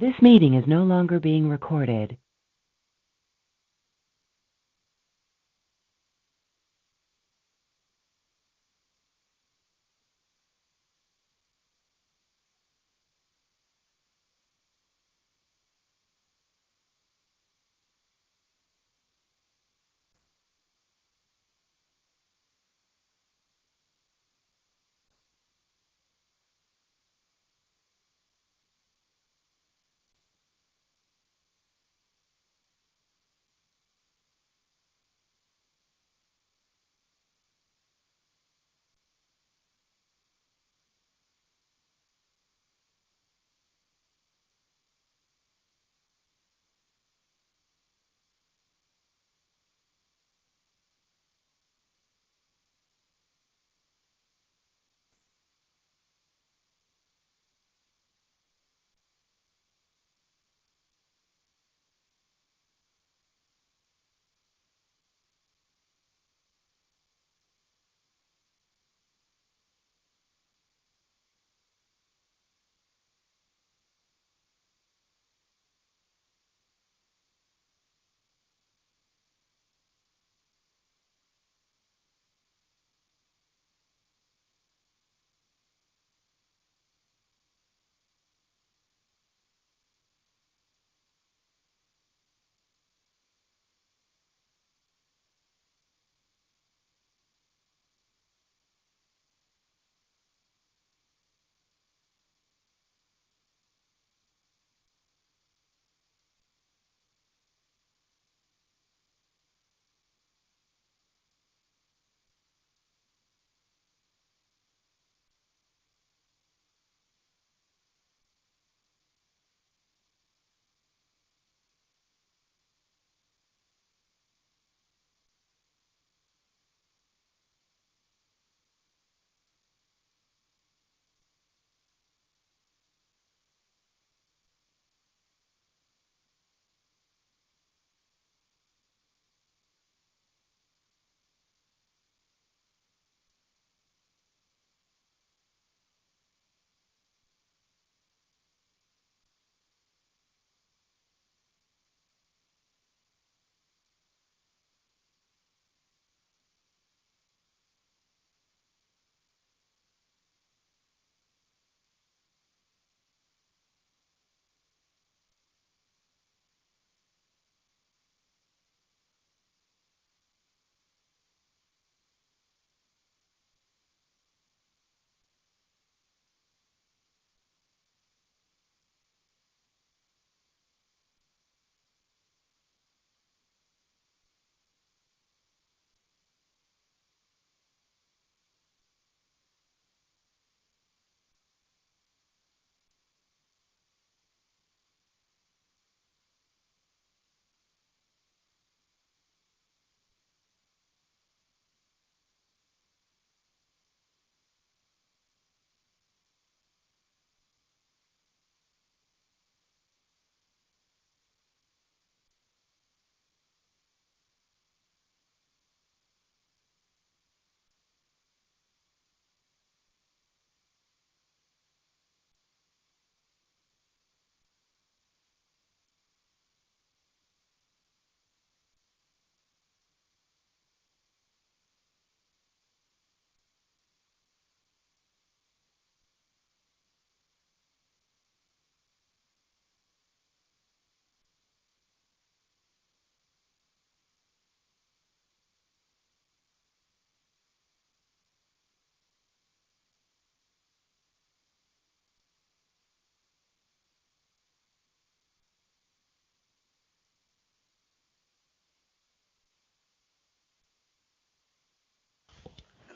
This meeting is no longer being recorded.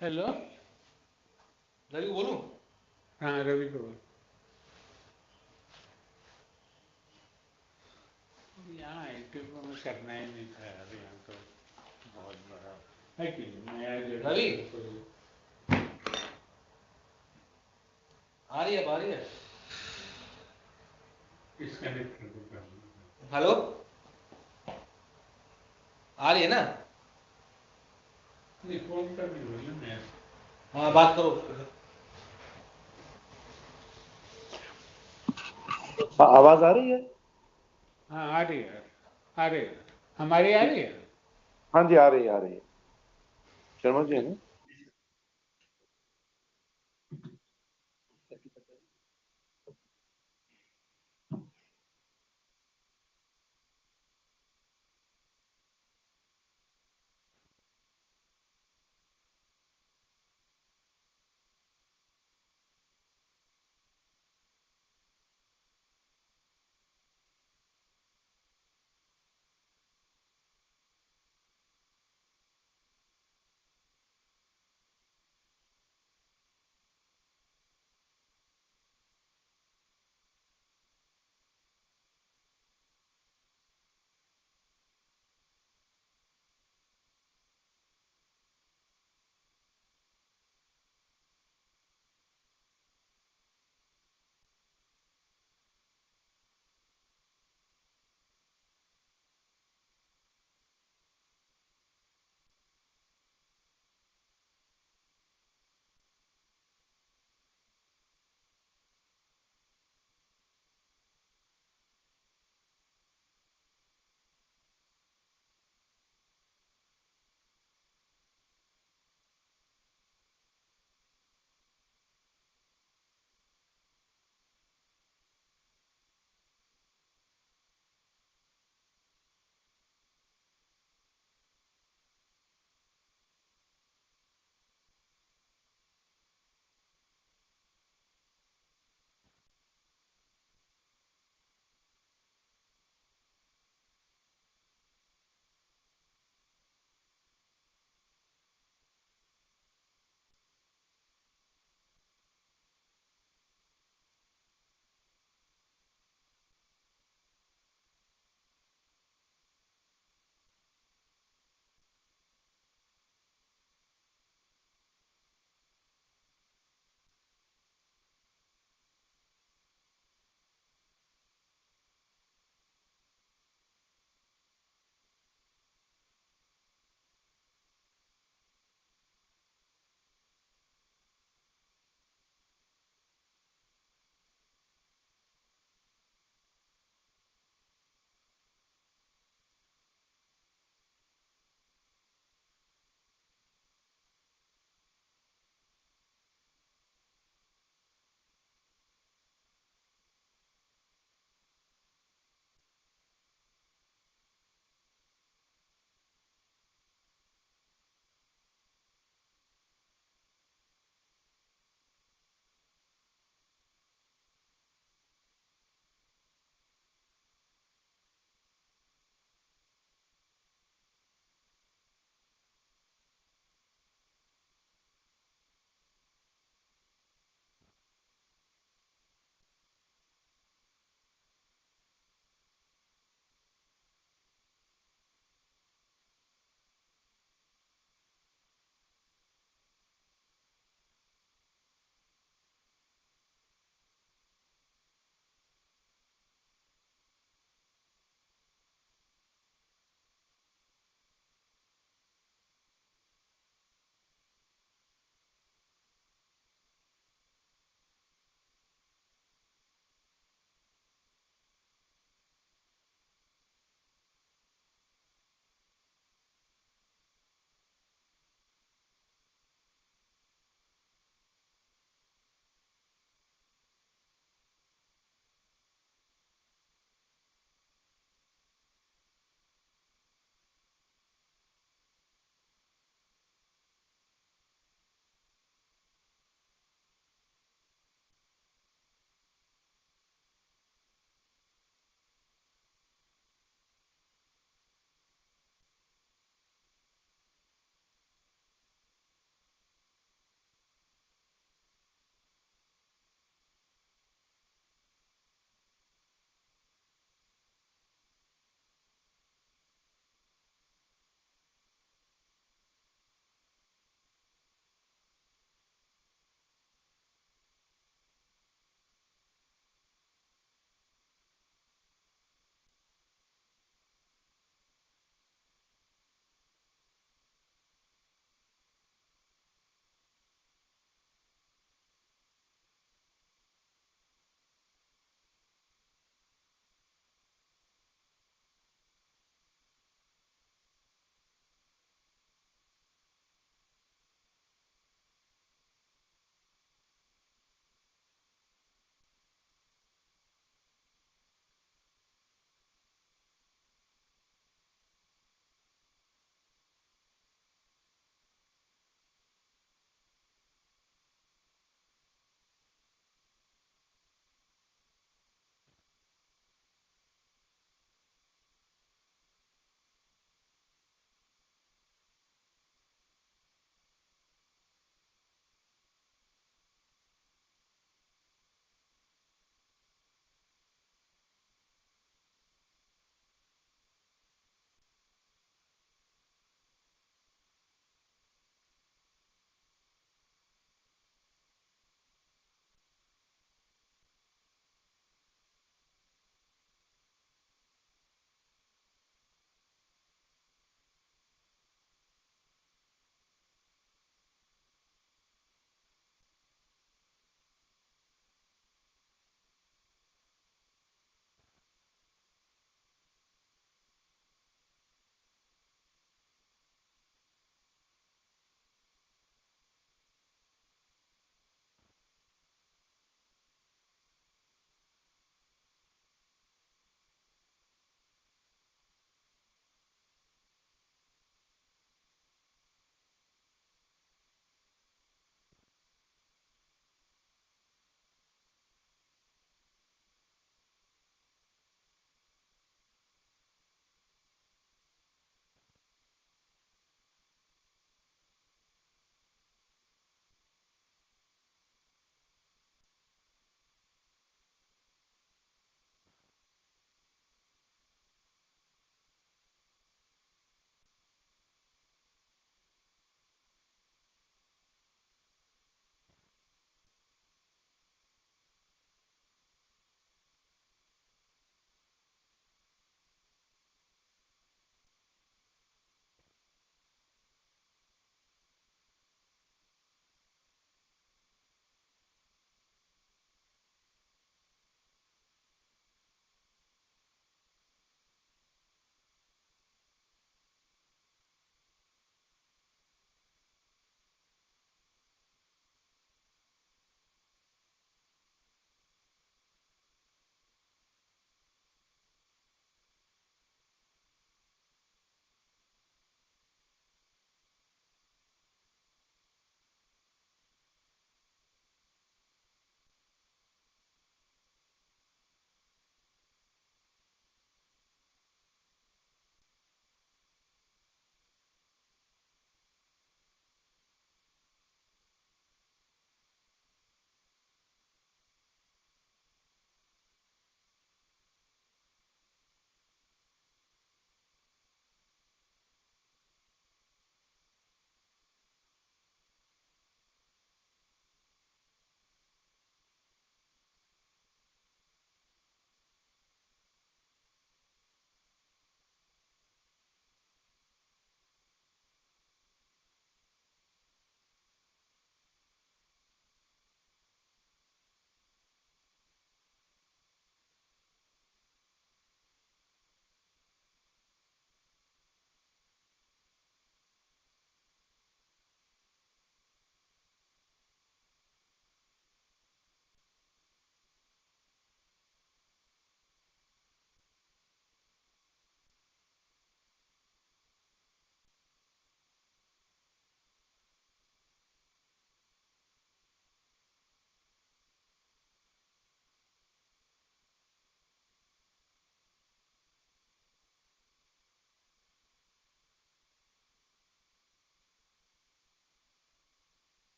Hello, Ravi को बोलूं? हाँ रवि को बोल। यहाँ इंटरव्यू में करना ही नहीं था यार, यहाँ तो बहुत बड़ा है कि नया जगह रवि पे आ रही है, आ रही है। डिस्कनेक्ट कर दो। हेलो, आ रही है ना? नहीं, फोन कर नहीं बोलिए मैं। हाँ, बात करो। हाँ, आवाज आ रही है? हाँ आ रही है, आ रही है। हमारी आ रही है? हाँ जी, आ रही है, आ रही है। शर्मा जी है ना?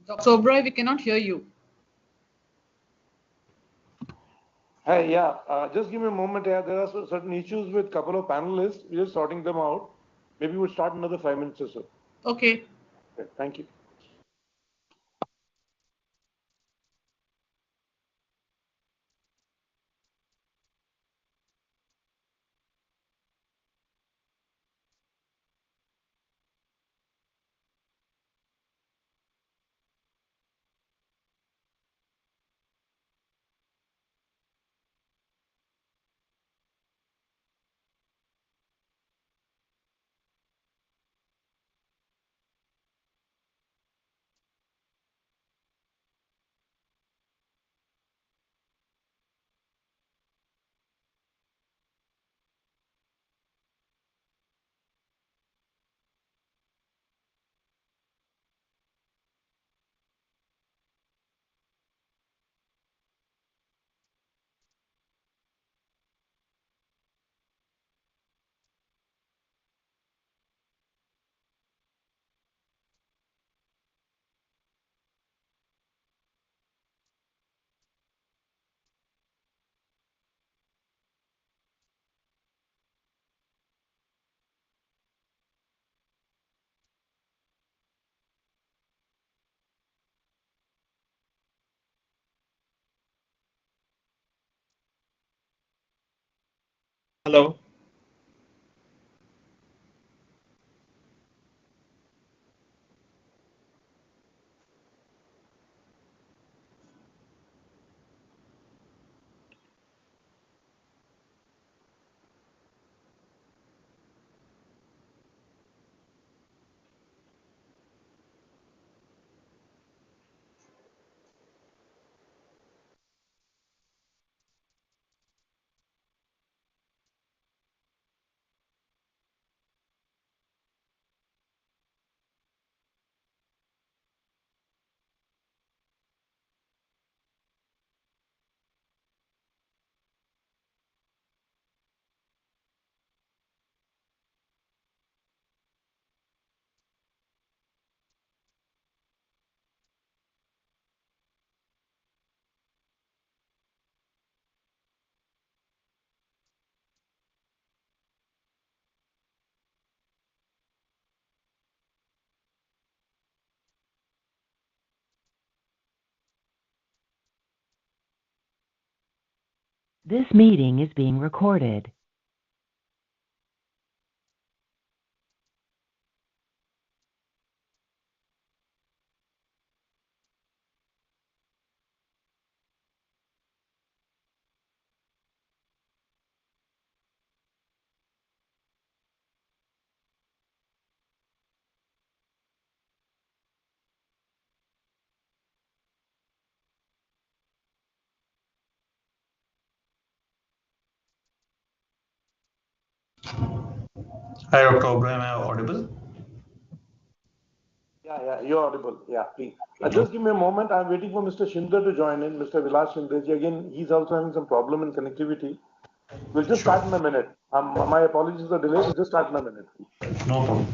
Dr. Oberoi, we cannot hear you. Hey, yeah, just give me a moment here. There are certain issues with a couple of panelists. We're just sorting them out. Maybe we'll start another 5 minutes or so. Okay. Okay, thank you. Hello. This meeting is being recorded. Hi, Dr. Oberoi. Am I audible? Yeah, you're audible. Yeah, please. Just give me a moment. I'm waiting for Mr. Shinder to join in. Mr. Vilas Shinderji. Again, he's also having some problem in connectivity. We'll just start in a minute. My apologies for the delay. We'll just start in a minute. No problem.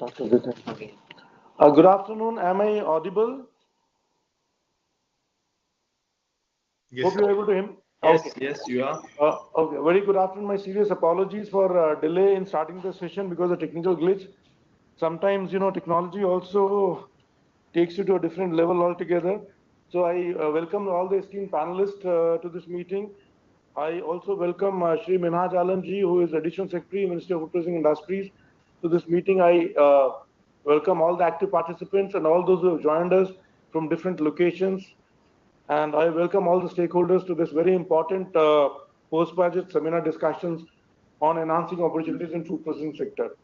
Start with it again. Good afternoon. Am I audible? Yes, Hope sir. you're able to hear me. Yes, Okay. yes, you are. Okay. Very good afternoon. My serious apologies for delay in starting the session because of technical glitch. Sometimes, technology also takes you to a different level altogether. So I welcome all the esteemed panelists to this meeting. I also welcome Shri Minhaj Alamji, who is Additional Secretary, Ministry of Food Processing Industries, to this meeting. I welcome all the active participants and all those who have joined us from different locations. And I welcome all the stakeholders to this very important post-budget seminar discussions on enhancing opportunities in food processing sector.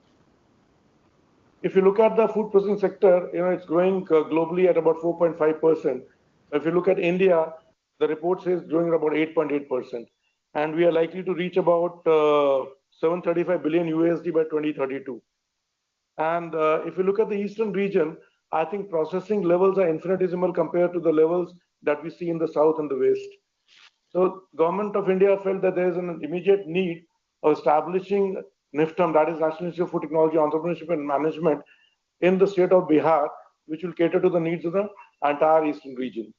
If you look at the food processing sector, it's growing globally at about 4.5%. If you look at India, the report says growing at about 8.8%. And we are likely to reach about 735 billion USD by 2032. And if you look at the eastern region, I think processing levels are infinitesimal compared to the levels that we see in the south and the west. So government of India felt that there is an immediate need of establishing NIFTEM, that is National Institute of Food Technology, Entrepreneurship and Management, in the state of Bihar, which will cater to the needs of the entire eastern region.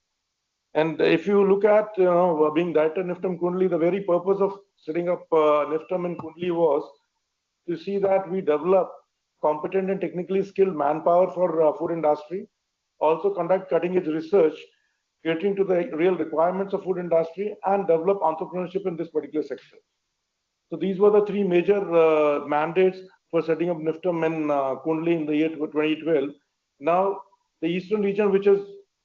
And if you look at being Director NIFTEM Kundli, the very purpose of setting up NIFTEM in Kundli was to see that we develop competent and technically skilled manpower for food industry, also conduct cutting-edge research catering to the real requirements of food industry, and develop entrepreneurship in this particular sector. So these were the three major mandates for setting up NIFTEM in Kundli in the year 2012. Now, the eastern region, which has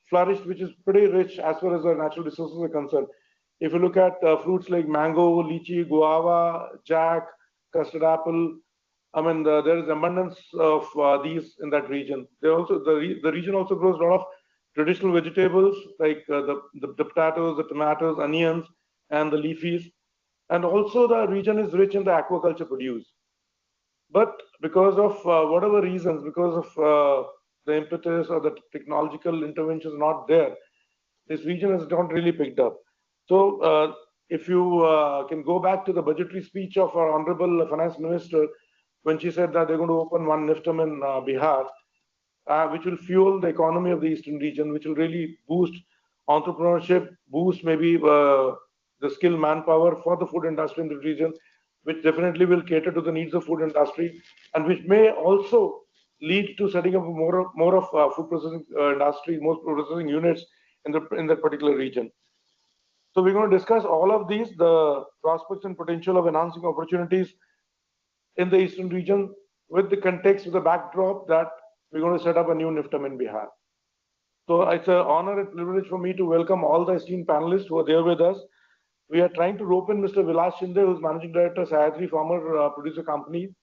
flourished, which is pretty rich as far as the natural resources are concerned. If you look at fruits like mango, lychee, guava, jack, custard apple, there is abundance of these in that region. The region also grows a lot of traditional vegetables like the potatoes, the tomatoes, onions, and the leafies. And also the region is rich in the aquaculture produce. But because of whatever reasons, because of the impetus or the technological interventions not there, this region has not really picked up. So if you can go back to the budgetary speech of our Honorable Finance Minister, when she said that they're going to open one NIFTEM in Bihar, which will fuel the economy of the eastern region, which will really boost entrepreneurship, boost maybe the skilled manpower for the food industry in the region, which definitely will cater to the needs of food industry, and which may also lead to setting up more of food processing industry, more processing units in that particular region. So we're going to discuss all of these, the prospects and potential of enhancing opportunities in the eastern region, with the context, with the backdrop that we're going to set up a new NIFTEM in Bihar. So it's an honor and privilege for me to welcome all the esteemed panelists who are there with us. We are trying to rope in Mr. Vilas Shinde, who's Managing Director, Sayatri, former producer company.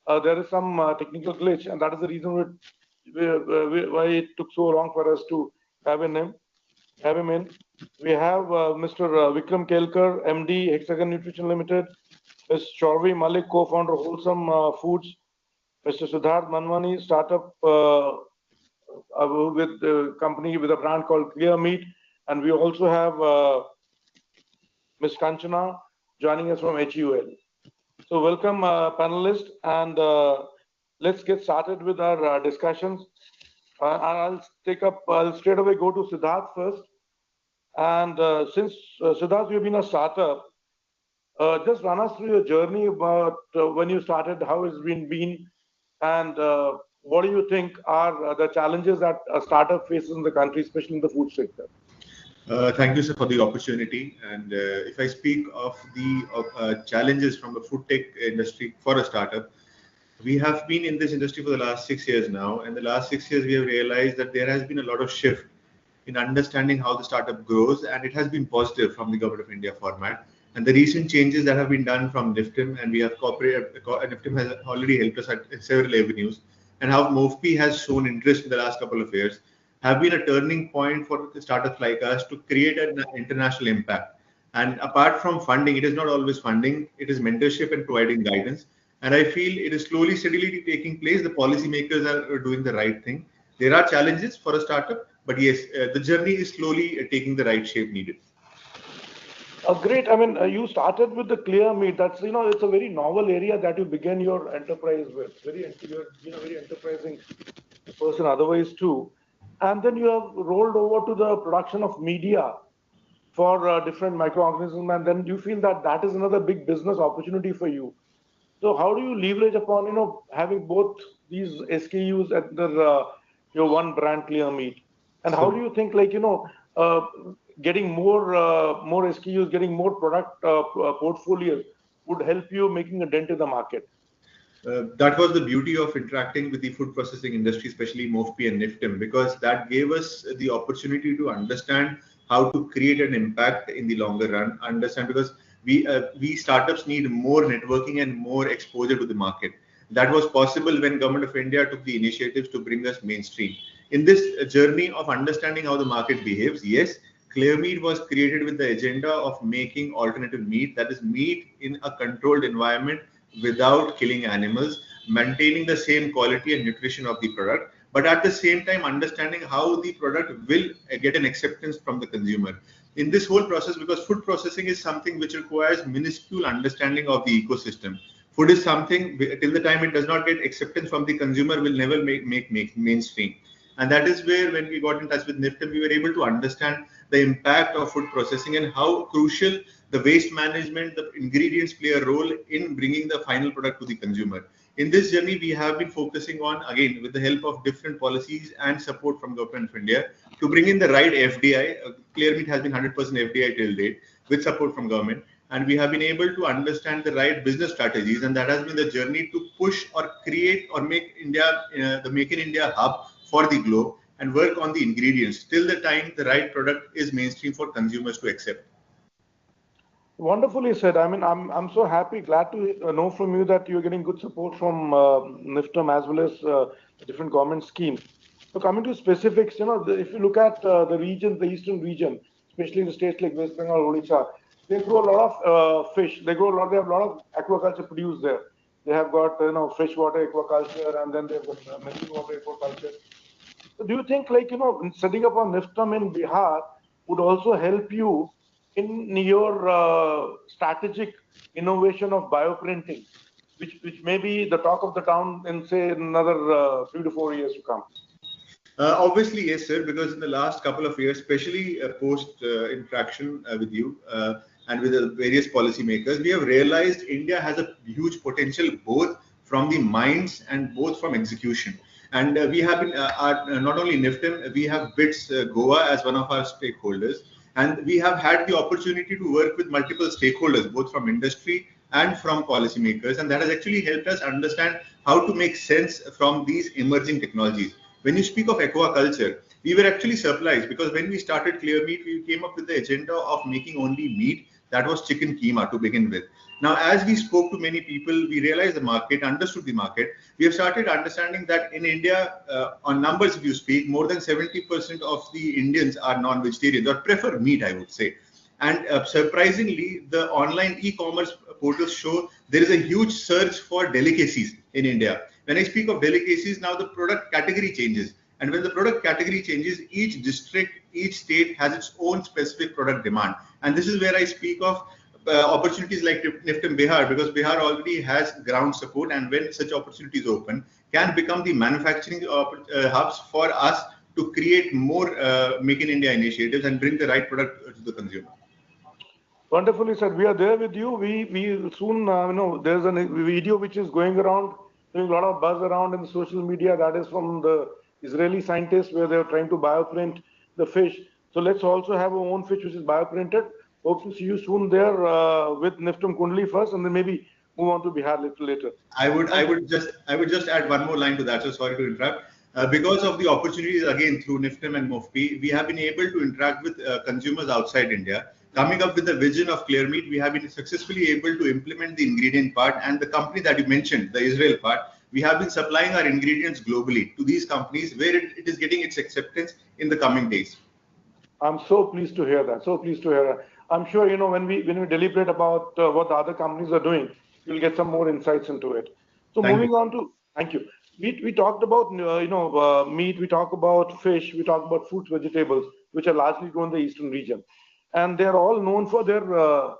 There is some technical glitch, and that is the reason why it took so long for us to have him in. We have Mr. Vikram Kelkar, MD, Hexagon Nutrition Limited, Ms. Chaurvi Malik, co-founder of Wholesome Foods, Mr. Siddharth Manwani, startup with the company with a brand called Clear Meat, and we also have Ms. Kanchana joining us from HUL. So welcome panelists, and let's get started with our discussions. I'll straight away go to Siddharth first. And since Siddharth, you've been a startup, just run us through your journey about when you started, how it's been, and what do you think are the challenges that a startup faces in the country, especially in the food sector? Thank you, sir, for the opportunity. And if I speak of the challenges from the food tech industry for a startup, we have been in this industry for the last 6 years now. And the last 6 years, we have realized that there has been a lot of shift in understanding how the startup grows, and it has been positive from the Government of India format. And the recent changes that have been done from NIFTEM, and we have cooperated, NIFTEM has already helped us at several avenues, and how MOFPI has shown interest in the last couple of years, have been a turning point for startups like us to create an international impact. And apart from funding, it is not always funding, it is mentorship and providing guidance. And I feel it is slowly, steadily taking place. The policymakers are doing the right thing. There are challenges for a startup, but yes, the journey is slowly taking the right shape needed. Great. I mean, you started with the clear meat. That's, it's a very novel area that you began your enterprise with. You're, very enterprising person otherwise too. And then you have rolled over to the production of media for different microorganisms. And then you feel that that is another big business opportunity for you. So how do you leverage upon, having both these SKUs at your one brand Clear Meat? And how do you think, getting more SKUs, getting more product portfolios would help you making a dent in the market? That was the beauty of interacting with the food processing industry, especially MOFP and NIFTEM, because that gave us the opportunity to understand how to create an impact in the longer run. Understand, because we startups need more networking and more exposure to the market. That was possible when Government of India took the initiatives to bring us mainstream. In this journey of understanding how the market behaves, yes, Clear Meat was created with the agenda of making alternative meat, that is meat in a controlled environment without killing animals, maintaining the same quality and nutrition of the product, but at the same time understanding how the product will get an acceptance from the consumer. In this whole process, because food processing is something which requires minuscule understanding of the ecosystem. Food is something, till the time it does not get acceptance from the consumer, will never make mainstream. And that is where, when we got in touch with NIFTEM, we were able to understand the impact of food processing and how crucial the waste management, the ingredients play a role in bringing the final product to the consumer. In this journey, we have been focusing on, again, with the help of different policies and support from Government of India, to bring in the right FDI. Clear Meat has been 100% FDI till date, with support from government. And we have been able to understand the right business strategies, and that has been the journey to push or create or make India, the Make in India hub for the globe, and work on the ingredients till the time the right product is mainstream for consumers to accept. Wonderfully said. I mean, I'm so happy, glad to know from you that you're getting good support from NIFTEM as well as different government schemes. So coming to specifics, if you look at the region, the eastern region, especially in the states like West Bengal, Odisha, they grow a lot of fish. They have a lot of aquaculture produced there. They have got freshwater aquaculture, and then they've got marine water aquaculture. So do you think, setting up a NIFTEM in Bihar would also help you in your strategic innovation of bioprinting, which may be the talk of the town in, say, another 3 to 4 years to come? Obviously, yes, sir, because in the last couple of years, especially post interaction with you and with the various policymakers, we have realized India has a huge potential both from the minds and both from execution. And we have been, not only NIFTEM, we have BITS Goa as one of our stakeholders. And we have had the opportunity to work with multiple stakeholders, both from industry and from policymakers. And that has actually helped us understand how to make sense from these emerging technologies. When you speak of aquaculture, we were actually surprised, because when we started Clear Meat, we came up with the agenda of making only meat, that was chicken keema to begin with. Now, as we spoke to many people, we realized the market, understood the market. We have started understanding that in India, on numbers if you speak, more than 70% of the Indians are non-vegetarians or prefer meat, I would say. And surprisingly, the online e-commerce portals show there is a huge search for delicacies in India. When I speak of delicacies, now the product category changes. And when the product category changes, each district, each state has its own specific product demand. And this is where I speak of opportunities like NIFTEM Bihar, because Bihar already has ground support, and when such opportunities open, can become the manufacturing hubs for us to create more Make in India initiatives and bring the right product to the consumer. Wonderfully said. We are there with you. We soon, there's a video which is going around, doing a lot of buzz around in the social media. That is from the Israeli scientists, where they're trying to bioprint the fish. So let's also have our own fish which is bioprinted. Hope to see you soon there with NIFTEM Kundli first, and then maybe move on to Bihar a little later. I would just add one more line to that. So sorry to interrupt. Because of the opportunities again through NIFTEM and MOFP, we have been able to interact with consumers outside India. Coming up with the vision of Clear Meat, we have been successfully able to implement the ingredient part, and the company that you mentioned, the Israel part, we have been supplying our ingredients globally to these companies, where it is getting its acceptance in the coming days. I'm so pleased to hear that. So pleased to hear that. I'm sure, when we deliberate about what the other companies are doing, you'll get some more insights into it. So thank you. We talked about, meat, we talked about fish, we talked about fruits, vegetables, which are largely grown in the eastern region. and they are all known for their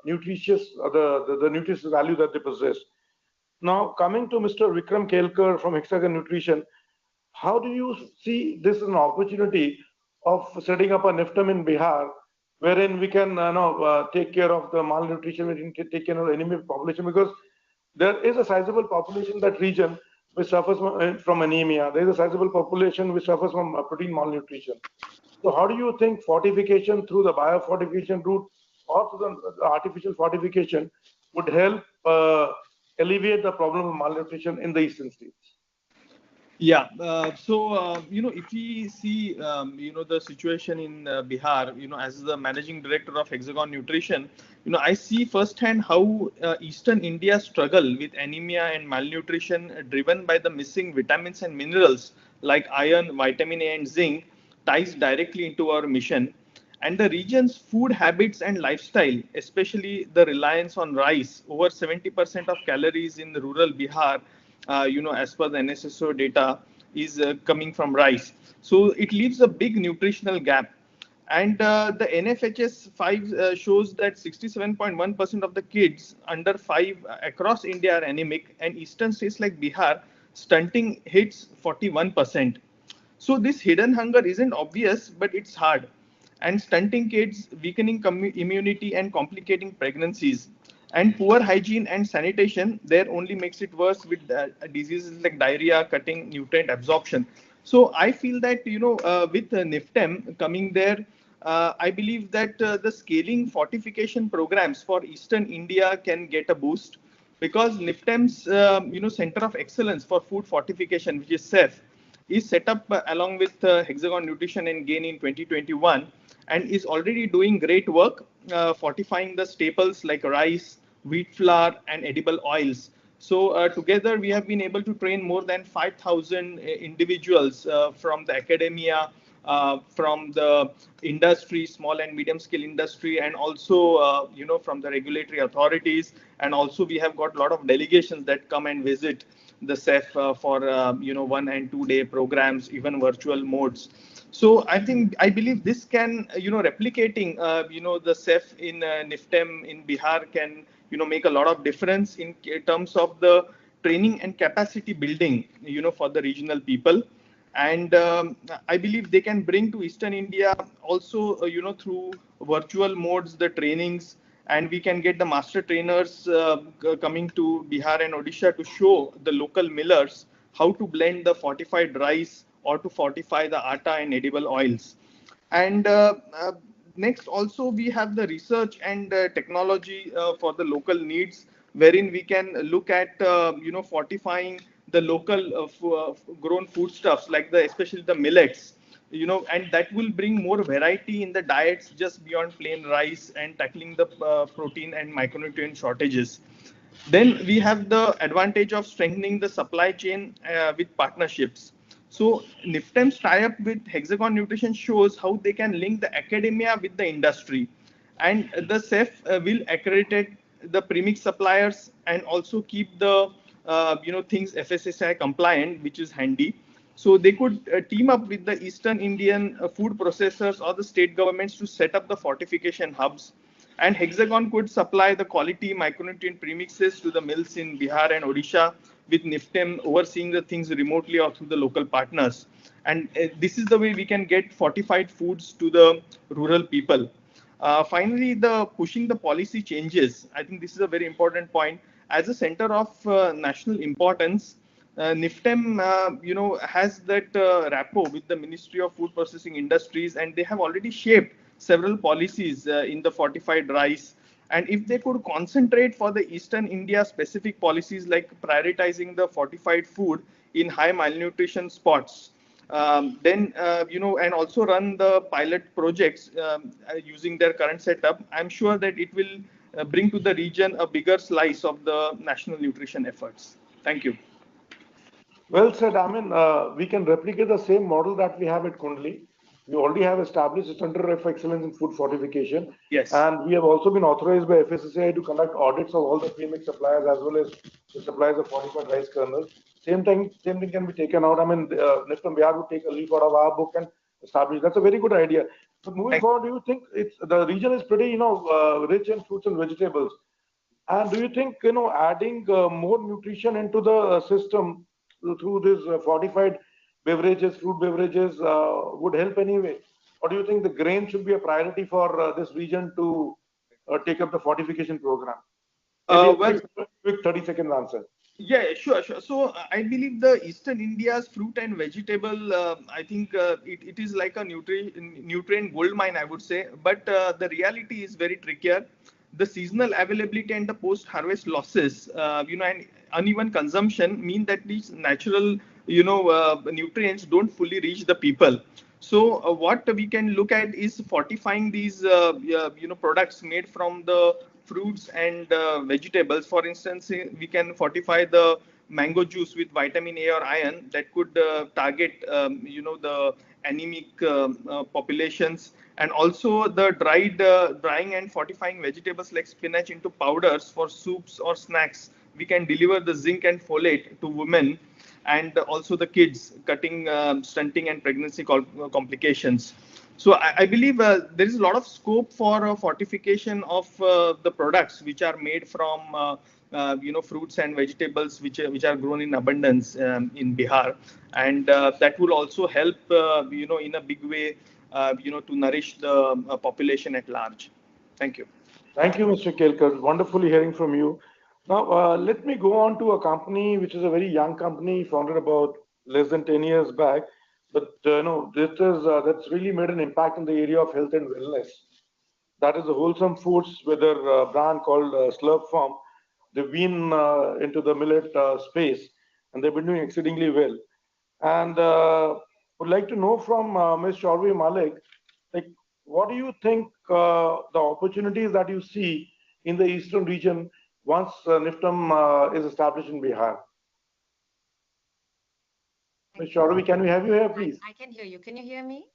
nutritious, the nutritious value that they possess. Now, coming to Mr. Vikram Kelkar from Hexagon Nutrition, how do you see this as an opportunity of setting up a NIFTEM in Bihar, wherein we can take care of the malnutrition, we can take care of the anemic population, because there is a sizable population in that region which suffers from anemia. There is a sizable population which suffers from protein malnutrition. So how do you think fortification through the biofortification route or through the artificial fortification would help alleviate the problem of malnutrition in the eastern states? Yeah. If we see, the situation in Bihar, as the managing director of Hexagon Nutrition, I see firsthand how Eastern India struggle with anemia and malnutrition driven by the missing vitamins and minerals like iron, vitamin A, and zinc ties directly into our mission. And the region's food habits and lifestyle, especially the reliance on rice, over 70% of calories in rural Bihar, as per the NSSO data, is coming from rice. So it leaves a big nutritional gap. And the NFHS 5 shows that 67.1% of the kids under 5 across India are anemic, and eastern states like Bihar, stunting hits 41%. So this hidden hunger isn't obvious, but it's hard. And stunting kids, weakening immunity and complicating pregnancies. And poor hygiene and sanitation there only makes it worse with diseases like diarrhea, cutting nutrient absorption. So I feel that, with NIFTEM coming there, I believe that the scaling fortification programs for Eastern India can get a boost, because NIFTEM's, Center of Excellence for Food Fortification, which is CEF, is set up along with Hexagon Nutrition and Gain in 2021, and is already doing great work fortifying the staples like rice, wheat flour, and edible oils. So together we have been able to train more than 5,000 individuals from the academia, from the industry, small and medium scale industry, and also from the regulatory authorities. And also we have got a lot of delegations that come and visit the CEF for 1 and 2 day programs, even virtual modes. So I believe this can, replicating the CEF in NIFTEM in Bihar can make a lot of difference in terms of the training and capacity building for the regional people. And I believe they can bring to Eastern India also through virtual modes the trainings, and we can get the master trainers coming to Bihar and Odisha to show the local millers how to blend the fortified rice or to fortify the atta and edible oils. And next, also we have the research and technology for the local needs, wherein we can look at fortifying the local grown foodstuffs like especially the millets, and that will bring more variety in the diets just beyond plain rice, and tackling the protein and micronutrient shortages. Then we have the advantage of strengthening the supply chain with partnerships. So NIFTEM's tie-up with Hexagon Nutrition shows how they can link the academia with the industry, and the CEF will accredit the premix suppliers and also keep the things FSSAI compliant, which is handy. So they could team up with the Eastern Indian food processors or the state governments to set up the fortification hubs. And Hexagon could supply the quality micronutrient premixes to the mills in Bihar and Odisha, with NIFTEM overseeing the things remotely or through the local partners. And this is the way we can get fortified foods to the rural people. Finally, the pushing the policy changes. I think this is a very important point. As a center of national importance, NIFTEM, has that rapport with the Ministry of Food Processing Industries, and they have already shaped several policies in the fortified rice. And if they could concentrate for the Eastern India specific policies like prioritizing the fortified food in high malnutrition spots, then, and also run the pilot projects using their current setup, I'm sure that it will bring to the region a bigger slice of the national nutrition efforts. Thank you. Well said. I mean, we can replicate the same model that we have at Kundli. We already have established a Center of Excellence in Food Fortification. Yes. And we have also been authorized by FSSAI to conduct audits of all the premix suppliers as well as the suppliers of fortified rice kernels. Same thing can be taken out. I mean, NIFTEM Bihar would take a leaf out of our book and establish. That's a very good idea. So moving forward, do you think the region is pretty, rich in fruits and vegetables? And do you think, adding more nutrition into the system through these fortified beverages, fruit beverages, would help anyway? Or do you think the grain should be a priority for this region to take up the fortification program? Maybe a quick 30-second answer. Yeah, sure. So I believe the Eastern India's fruit and vegetable, I think it is like a nutrient gold mine, I would say. But the reality is very trickier. The seasonal availability and the post-harvest losses, and uneven consumption mean that these natural, nutrients don't fully reach the people. So what we can look at is fortifying these, products made from the fruits and vegetables. For instance, we can fortify the mango juice with vitamin A or iron that could target, the anemic populations, and also the drying and fortifying vegetables like spinach into powders for soups or snacks. We can deliver the zinc and folate to women and also the kids, cutting stunting and pregnancy complications. So I believe there is a lot of scope for fortification of the products which are made from fruits and vegetables which are grown in abundance in Bihar, and that will also help in a big way to nourish the population at large. Thank you. Thank you, Mr. Kelkar. Wonderfully hearing from you. Now, let me go on to a company which is a very young company, founded about less than 10 years back. But that's really made an impact in the area of health and wellness. That is the Wholesome Foods, with their brand called Slurp Farm. They've been into the millet space, and they've been doing exceedingly well. And would like to know from Ms. Chaudhary Malik, like, what do you think the opportunities that you see in the eastern region once NIFTEM is established in Bihar? Ms. Chaudhary, can we have you here, please? I can hear you. Can you hear me?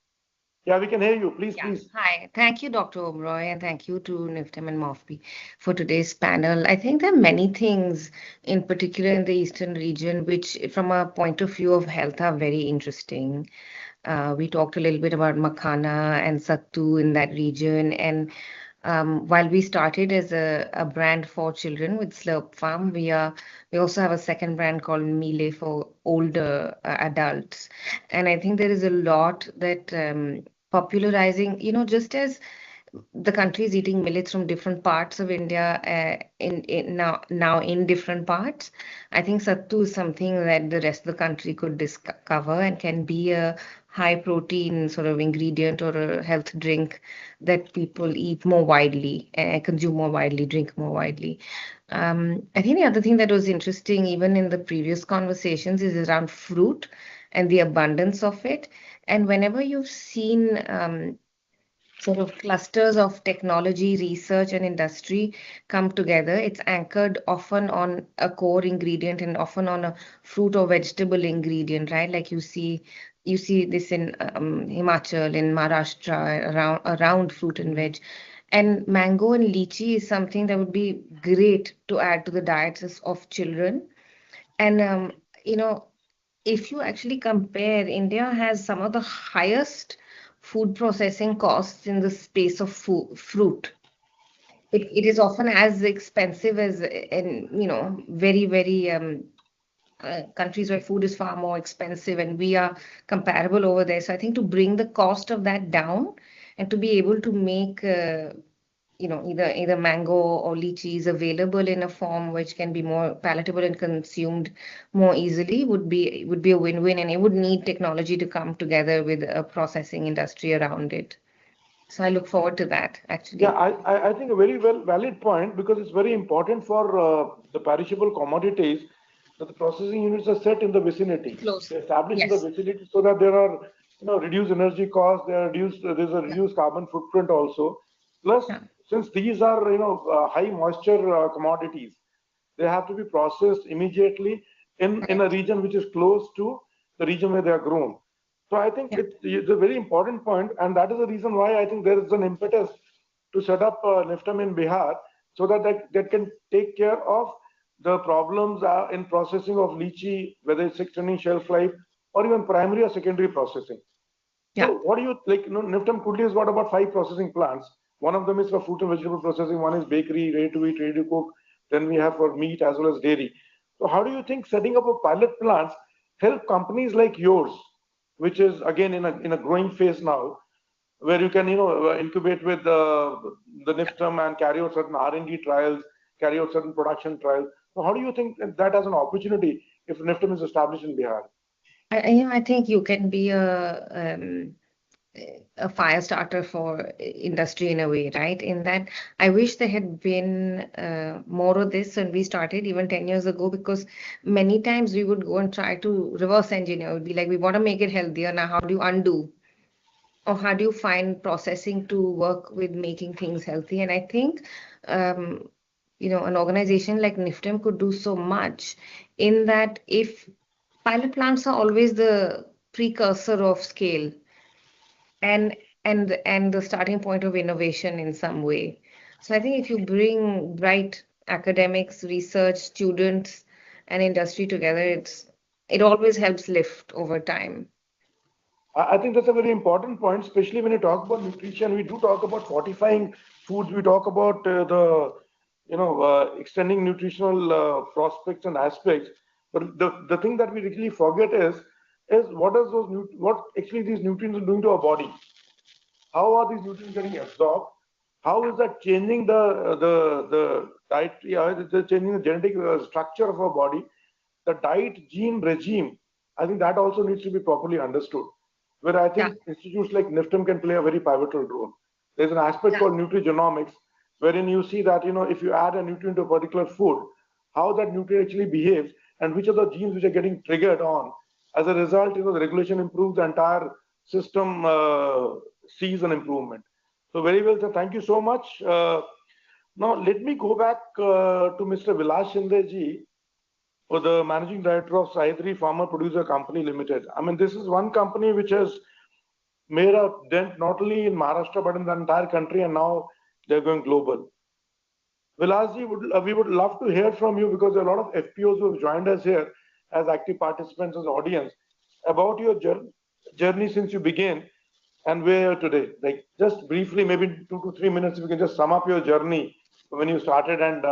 Yeah, we can hear you. Please, Yeah. please. Hi. Thank you, Dr. Oberoi, and thank you to NIFTEM and MOFPI for today's panel. I think there are many things, in particular in the eastern region, which, from a point of view of health, are very interesting. We talked a little bit about makhana and sattu in that region, and while we started as a brand for children with Slurp Farm, we also have a second brand called Mealy for older adults. And I think there is a lot that popularizing, just as the country is eating millets from different parts of India now in different parts. I think sattu is something that the rest of the country could discover and can be a high protein sort of ingredient or a health drink that people eat more widely, consume more widely, drink more widely. I think the other thing that was interesting, even in the previous conversations, is around fruit and the abundance of it. And whenever you've seen sort of clusters of technology, research, and industry come together, it's anchored often on a core ingredient and often on a fruit or vegetable ingredient, right? Like you see this in Himachal, in Maharashtra, around fruit and veg. And mango and lychee is something that would be great to add to the diets of children. And if you actually compare, India has some of the highest food processing costs in the space of fruit. It is often as expensive as in very, very countries where food is far more expensive, and we are comparable over there. So I think to bring the cost of that down and to be able to make either mango or lychee is available in a form which can be more palatable and consumed more easily would be a win-win, and it would need technology to come together with a processing industry around it. So I look forward to that, actually. Yeah, I think a very valid point, because it's very important for the perishable commodities that the processing units are set in the vicinity. Close. They're established in Yes. the vicinity so that there are reduced energy costs, there's a reduced carbon footprint also. Plus, since these are high moisture commodities, they have to be processed immediately in a region which is close to the region where they are grown. So I think it's a very important point, and that is the reason why I think there is an impetus to set up NIFTEM in Bihar, so that can take care of the problems in processing of lychee, whether it's extending shelf life or even primary or secondary processing. Yeah. So what do you like? NIFTEM Kudli has got about 5 processing plants. One of them is for fruit and vegetable processing. One is bakery, ready to eat, ready to cook. Then we have for meat as well as dairy. So how do you think setting up a pilot plants help companies like yours, which is again in a growing phase now, where you can incubate with the NIFTEM and carry out certain R&D trials, carry out certain production trials. So how do you think that as an opportunity if NIFTEM is established in Bihar? I think you can be a fire starter for industry in a way, right? In that, I wish there had been more of this when we started even 10 years ago, because many times we would go and try to reverse engineer. It would be like, we want to make it healthier. Now, how do you undo? Or how do you find processing to work with making things healthy? And I think, an organization like NIFTEM could do so much in that. If pilot plants are always the precursor of scale and the starting point of innovation in some way. So I think if you bring bright academics, research, students, and industry together, it always helps lift over time. I think that's a very important point, especially when you talk about nutrition. We do talk about fortifying foods. We talk about extending nutritional prospects and aspects. But the thing that we really forget is what actually these nutrients are doing to our body. How are these nutrients getting absorbed? How is that changing the dietary? How is it changing the genetic structure of our body? The diet gene regime. I think that also needs to be properly understood. Where I think institutes like NIFTEM can play a very pivotal role. There's an aspect called nutrigenomics, wherein you see that if you add a nutrient to a particular food, how that nutrient actually behaves and which are the genes which are getting triggered on. As a result, the regulation improves, the entire system sees an improvement. So very well, sir. Thank you so much. Now let me go back to Mr. Vilas Shinde ji, or the managing director of Sahyadri Farmer Producer Company Limited. I mean, this is one company which has made a dent not only in Maharashtra but in the entire country, and now they're going global. Vilasji, we would love to hear from you, because there are a lot of FPOs who have joined us here as active participants as audience, about your journey since you began and where you are today. Like, just briefly, maybe 2 to 3 minutes, if you can just sum up your journey when you started and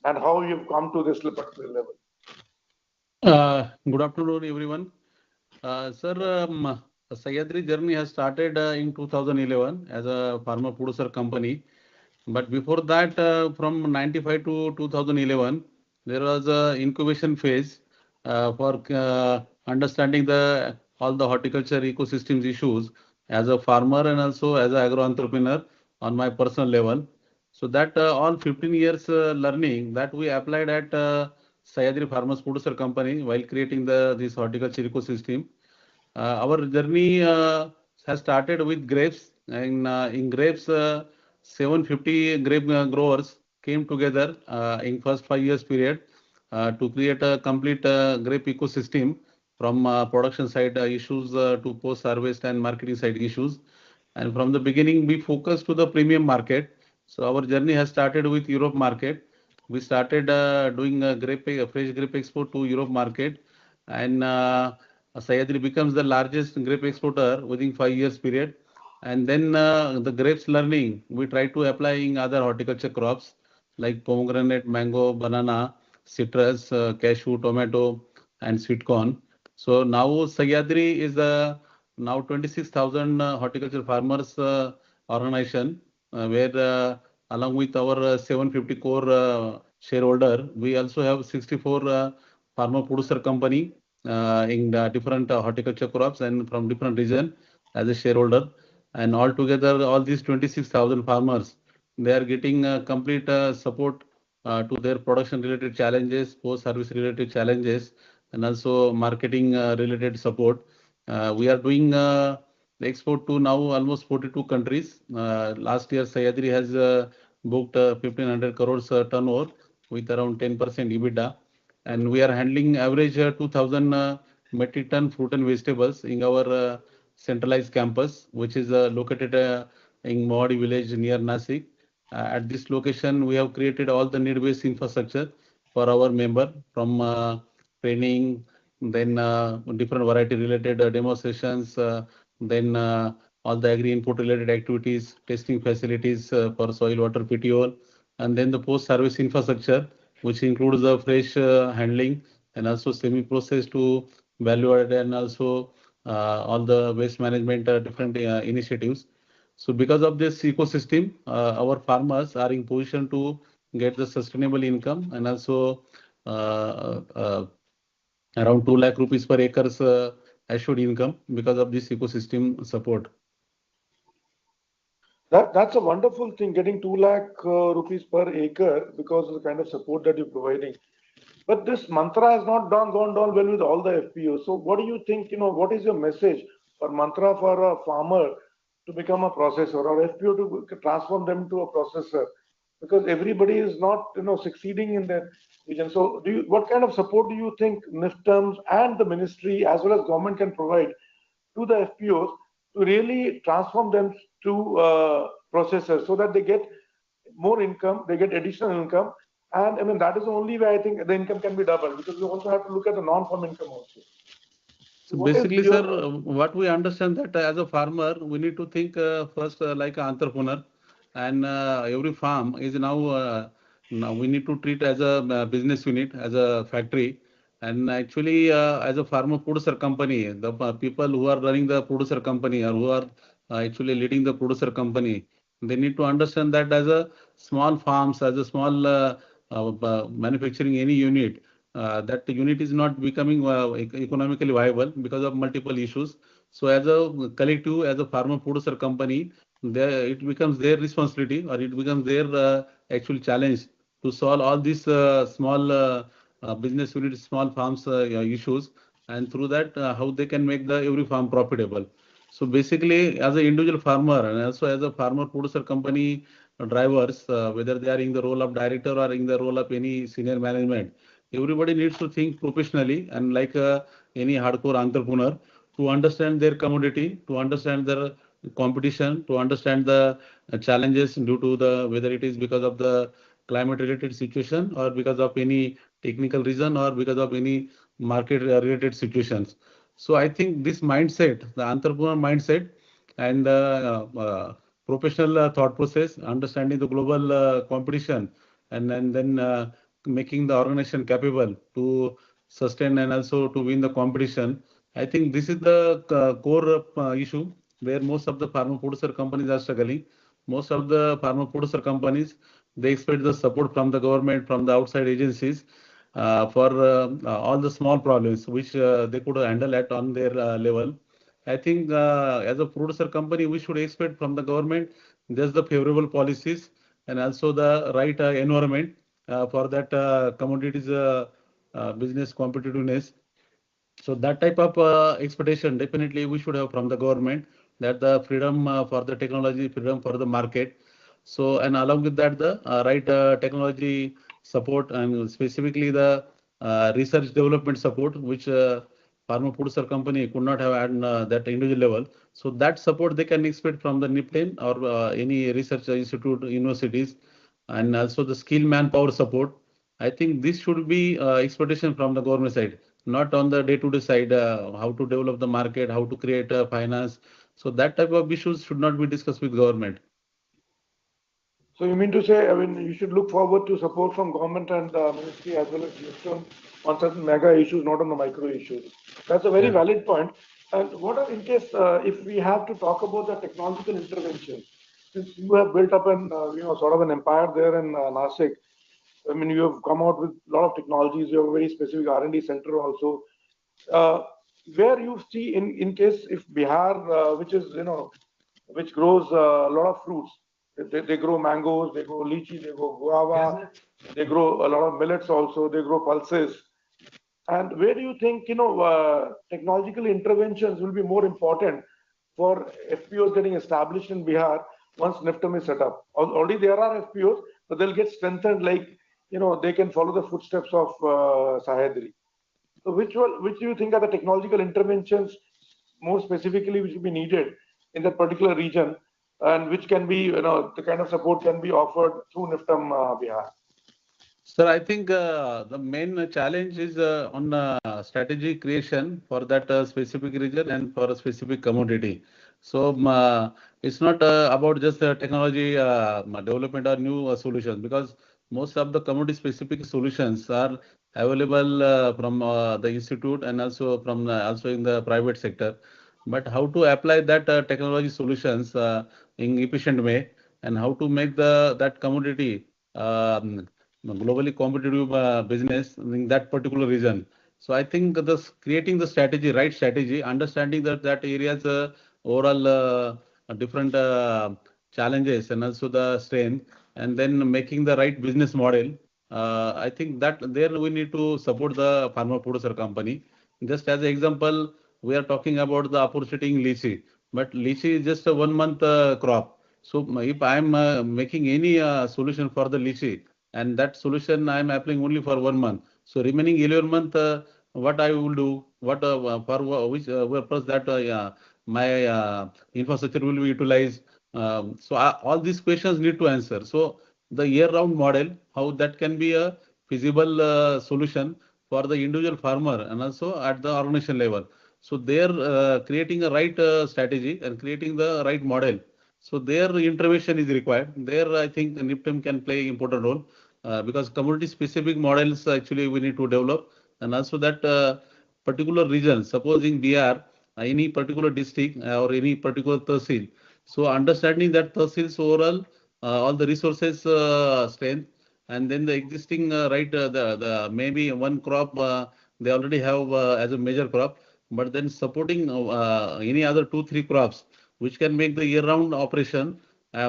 how you've come to this particular level. Good afternoon, everyone. Sir, Sahyadri journey has started in 2011 as a farmer producer company. But before that, from 95 to 2011, there was a incubation phase for understanding all the horticulture ecosystems issues as a farmer and also as an agro entrepreneur on my personal level. So that all 15 years learning that we applied at Sahyadri Farmers Producer Company while creating this horticulture ecosystem. Our journey has started with grapes, and in grapes, 750 grape growers came together in first 5 years period to create a complete grape ecosystem from production side issues to post harvest and marketing side issues. And from the beginning, we focused to the premium market. So our journey has started with Europe market. We started doing fresh grape export to Europe market, and Sahyadri becomes the largest grape exporter within 5 years period. And then the grapes learning, we try to apply in other horticulture crops like pomegranate, mango, banana, citrus, cashew, tomato, and sweet corn. So now Sahyadri is now 26,000 horticulture farmers organization, where along with our 750 core shareholder, we also have 64 farmer producer company in different horticulture crops and from different region as a shareholder. And altogether, all these 26,000 farmers, they are getting complete support to their production related challenges, post service related challenges, and also marketing related support. We are doing the export to now almost 42 countries. Last year, Sahyadri has booked 1,500 crores turnover with around 10% EBITDA. And we are handling average 2,000 metric ton fruit and vegetables in our centralized campus, which is located in Mohadi village near Nasik. At this location, we have created all the need-based infrastructure for our member, from training, then different variety related demonstrations, then all the agri input related activities, testing facilities for soil, water, PTO, and then the post-service infrastructure, which includes the fresh handling and also semi-processed to value-added, and also all the waste management different initiatives. So because of this ecosystem, our farmers are in position to get the sustainable income, and also around 2 lakh rupees per acres assured income because of this ecosystem support. That's a wonderful thing, getting 2 lakh rupees per acre because of the kind of support that you're providing. But this mantra has not gone down well with all the FPOs. So what do you think, what is your message or mantra for a farmer to become a processor, or FPO to transform them to a processor? Because everybody is not, succeeding in that region. So what kind of support do you think NIFTEMs and the ministry as well as government can provide to the FPOs to really transform them to processors so that they get more income, they get additional income? And I mean, that is the only way I think the income can be doubled, because we also have to look at the non-farm income also. So basically, sir, what we understand that as a farmer, we need to think first like an entrepreneur, and every farm is now we need to treat as a business unit, as a factory. And actually, as a farmer producer company, the people who are running the producer company or who are actually leading the producer company, they need to understand that as a small farms, as a small manufacturing any unit, that unit is not becoming economically viable because of multiple issues. So as a collective, as a farmer producer company, it becomes their responsibility, or it becomes their actual challenge to solve all these small business units, small farms issues, and through that how they can make the every farm profitable. So basically, as an individual farmer and also as a farmer producer company drivers, whether they are in the role of director or in the role of any senior management, everybody needs to think professionally and like any hardcore entrepreneur, to understand their commodity, to understand their competition, to understand the challenges due to the, whether it is because of the climate related situation or because of any technical reason or because of any market related situations. So I think this mindset, the entrepreneur mindset, and professional thought process, understanding the global competition, and then making the organization capable to sustain and also to win the competition. I think this is the core issue where most of the farmer producer companies are struggling. Most of the farmer producer companies, they expect the support from the government, from the outside agencies for all the small problems which they could handle at on their level. I think as a producer company, we should expect from the government just the favorable policies and also the right environment for that commodities business competitiveness. So that type of expectation definitely we should have from the government, that the freedom for the technology, freedom for the market. So, and along with that, the right technology support, and specifically the research development support, which farmer producer company could not have at that individual level. So that support they can expect from the NIFTEM or any research institute, universities, and also the skill manpower support. I think this should be expectation from the government side, not on the day-to-day side, how to develop the market, how to create finance. So that type of issues should not be discussed with government. So you mean to say, I mean, you should look forward to support from government and ministry as well as NIFTEM on certain mega issues, not on the micro issues. That's a very valid point. And what are, in case if we have to talk about the technological intervention, since you have built up an sort of an empire there in Nashik. I mean, you have come out with a lot of technologies. You have a very specific R&D center also. Where you see in case if Bihar, which is which grows a lot of fruits. They grow mangoes, they grow lychee, they grow guava, they grow a lot of millets also, they grow pulses. And where do you think, technological interventions will be more important for FPOs getting established in Bihar once NIFTEM is set up? Already there are FPOs, but they'll get strengthened like, they can follow the footsteps of Sahedri. So which do you think are the technological interventions more specifically which will be needed in that particular region, and which can be, the kind of support can be offered through NIFTEM Bihar? Sir, I think the main challenge is on strategy creation for that specific region and for a specific commodity. So it's not about just technology development or new solutions, because most of the commodity specific solutions are available from the institute and also from also in the private sector. But how to apply that technology solutions in efficient way, and how to make the that commodity globally competitive business in that particular region. So I think this creating the strategy, right strategy, understanding that areas overall different challenges and also the strength, and then making the right business model. I think that there we need to support the farmer producer company. Just as an example, we are talking about the opportunity in lychee, but lychee is just a 1 month crop. So if I am making any solution for the lychee, and that solution I am applying only for 1 month. So remaining 11 month, what I will do, what for which purpose that yeah, my infrastructure will be utilized. So all these questions need to answer. So the year-round model, how that can be a feasible solution for the individual farmer and also at the organization level. So they are creating a right strategy and creating the right model. So their intervention is required. There, I think NIFTEM can play important role because community specific models actually we need to develop, and also that particular region, supposing Bihar, any particular district or any particular tahsil. So understanding that tahsil's overall all the resources strength, and then the existing right the maybe one crop they already have as a major crop, but then supporting any other 2-3 crops which can make the year-round operation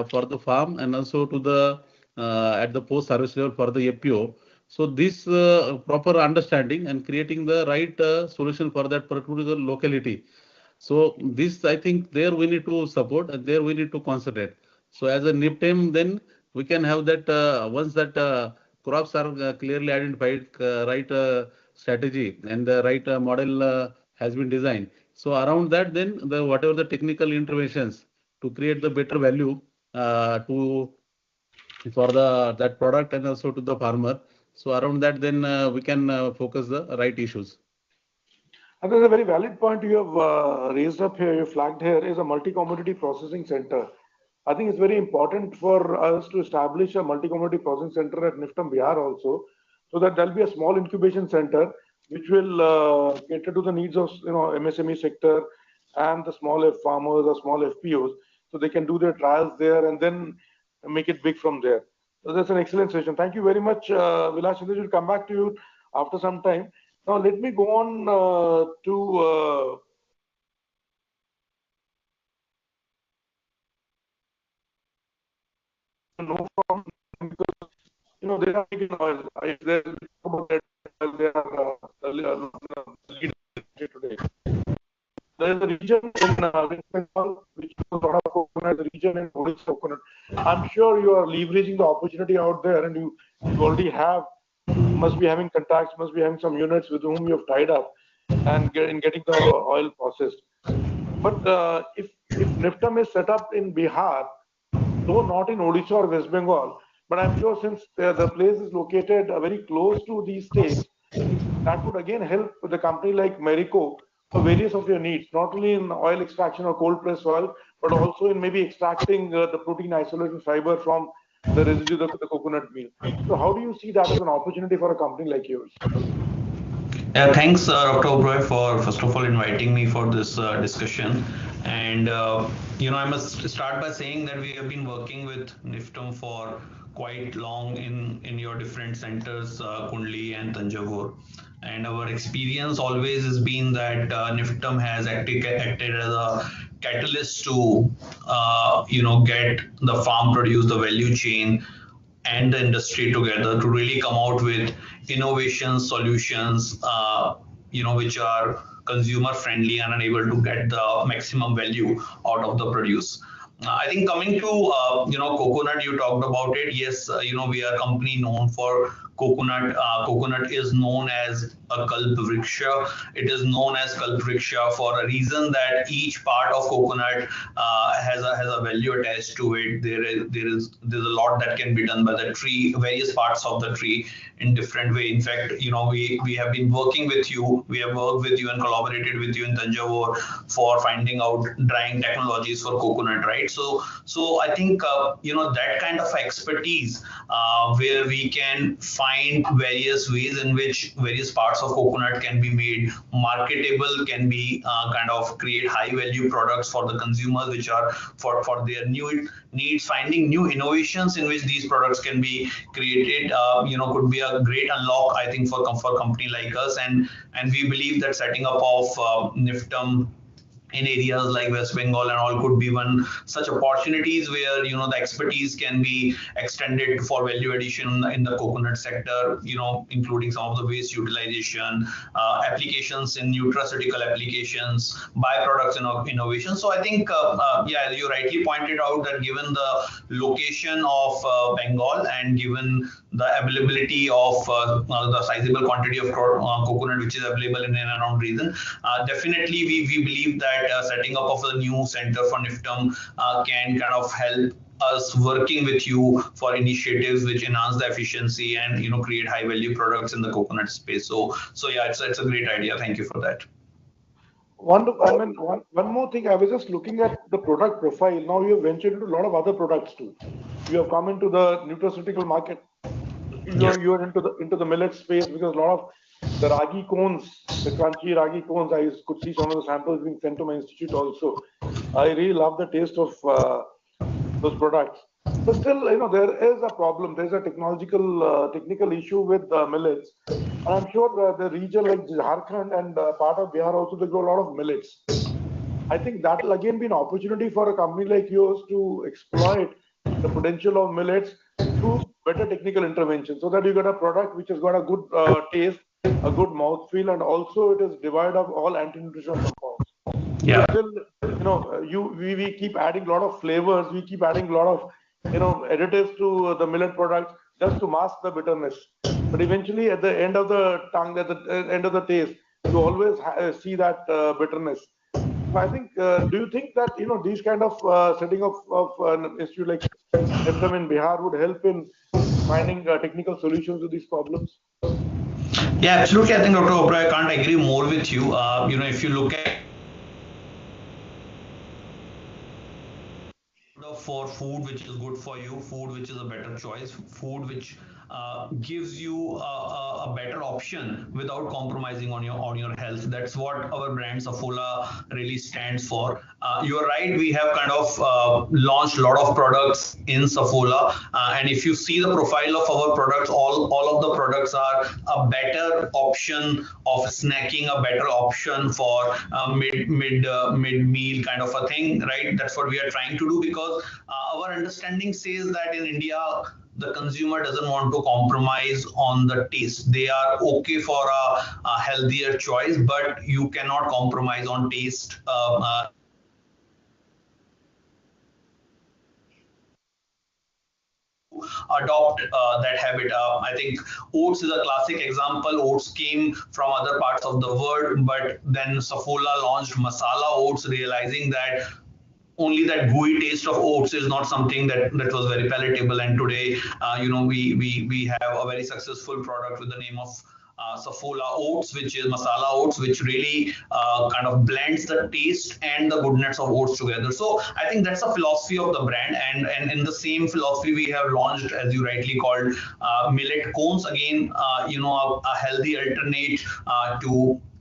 for the farm and also to the at the post-harvest level for the FPO. So this proper understanding and creating the right solution for that particular locality. So this, I think, there we need to support and there we need to concentrate. So as a NIFTEM, then we can have that once that crops are clearly identified, right strategy and the right model has been designed. So around that, then the whatever the technical interventions to create the better value to for the that product and also to the farmer. So around that, then we can focus the right issues. And there's a very valid point you have raised up here, you flagged here, is a multi-commodity processing center. I think it's very important for us to establish a multi-commodity processing center at NIFTEM Bihar also, so that there'll be a small incubation center which will cater to the needs of MSME sector and the small farmers or small FPOs, so they can do their trials there and then make it big from there. So that's an excellent session. Thank you very much, Vilas. We'll come back to you after some time. Now let me go on to know from, because they are making oil. If they about that, they are leading today. There is a region in West Bengal which is a lot of coconut, the region in Odisha coconut. I'm sure you are leveraging the opportunity out there, and you already have, must be having contacts, must be having some units with whom you have tied up and getting the oil processed. But if NIFTEM is set up in Bihar, though not in Odisha or West Bengal, but I'm sure since the place is located very close to these states, that would again help the company like Marico for various of your needs, not only in oil extraction or cold press oil, but also in maybe extracting the protein isolate fiber from the residue of the coconut meal. So how do you see that as an opportunity for a company like yours? Yeah, thanks, Dr. Oberoi, for first of all inviting me for this discussion. And I must start by saying that we have been working with NIFTEM for quite long in your different centers, Kundli and Tanjavur. And our experience always has been that NIFTEM has acted as a catalyst to get the farm produce, the value chain, and the industry together to really come out with innovation solutions, which are consumer friendly and unable to get the maximum value out of the produce. I think coming to coconut, you talked about it. Yes, we are a company known for coconut. Coconut is known as a kalpvriksha. It is known as kalpvriksha for a reason that each part of coconut has a value attached to it. There's a lot that can be done by the tree, various parts of the tree in different way. In fact, we have been working with you. We have worked with you and collaborated with you in Tanjavur for finding out drying technologies for coconut, right? So I think that kind of expertise where we can find various ways in which various parts of coconut can be made marketable, can be kind of create high value products for the consumers, which are for their new needs, finding new innovations in which these products can be created, could be a great unlock, I think, for a company like us. And we believe that setting up of NIFTEM in areas like West Bengal and all could be one such opportunities where the expertise can be extended for value addition in the coconut sector, including some of the waste utilization, applications in nutraceutical applications, byproducts innovation. So I think you rightly pointed out that given the location of Bengal and given the availability of the sizable quantity of coconut which is available in and around region, definitely we believe that setting up of a new center for NIFTEM can kind of help us working with you for initiatives which enhance the efficiency and create high value products in the coconut space. So yeah, it's a great idea. Thank you for that. One more thing, I was just looking at the product profile. Now you have ventured into a lot of other products too. You have come into the nutraceutical market. You are into the millet space, because a lot of the ragi cones, the crunchy ragi cones, I could see some of the samples being sent to my institute also. I really love the taste of those products. But still, there is a problem. There's a technical issue with millets. And I'm sure the region like Jharkhand and part of Bihar also, they grow a lot of millets. I think that will again be an opportunity for a company like yours to exploit the potential of millets through better technical intervention, so that you get a product which has got a good taste, a good mouthfeel, and also it is devoid of all anti-nutritional compounds. Yeah. Still, we keep adding a lot of flavors, we keep adding a lot of additives to the millet products just to mask the bitterness. But eventually, at the end of the tongue, at the end of the taste, you always see that bitterness. So I think, do you think that these kind of setting of an institute like NIFTEM in Bihar would help in finding technical solutions to these problems? Yeah, absolutely. I think, Dr. Oberoi, I can't agree more with you. If you look at for food which is good for you, food which is a better choice, food which gives you a better option without compromising on your health. That's what our brand Saffola really stands for. You're right, we have kind of launched a lot of products in Saffola, and if you see the profile of our products, all of the products are a better option of snacking, a better option for mid meal kind of a thing, right? That's what we are trying to do, because our understanding says that in India, the consumer doesn't want to compromise on the taste. They are okay for a healthier choice, but you cannot compromise on taste. Adopt that habit. I think oats is a classic example. Oats came from other parts of the world, but then Saffola launched masala oats, realizing that only that gooey taste of oats is not something that was very palatable. And today, we have a very successful product with the name of Saffola oats, which is masala oats, which really kind of blends the taste and the goodness of oats together. So I think that's a philosophy of the brand, and in the same philosophy we have launched, as you rightly called, millet cones. Again, a healthy alternate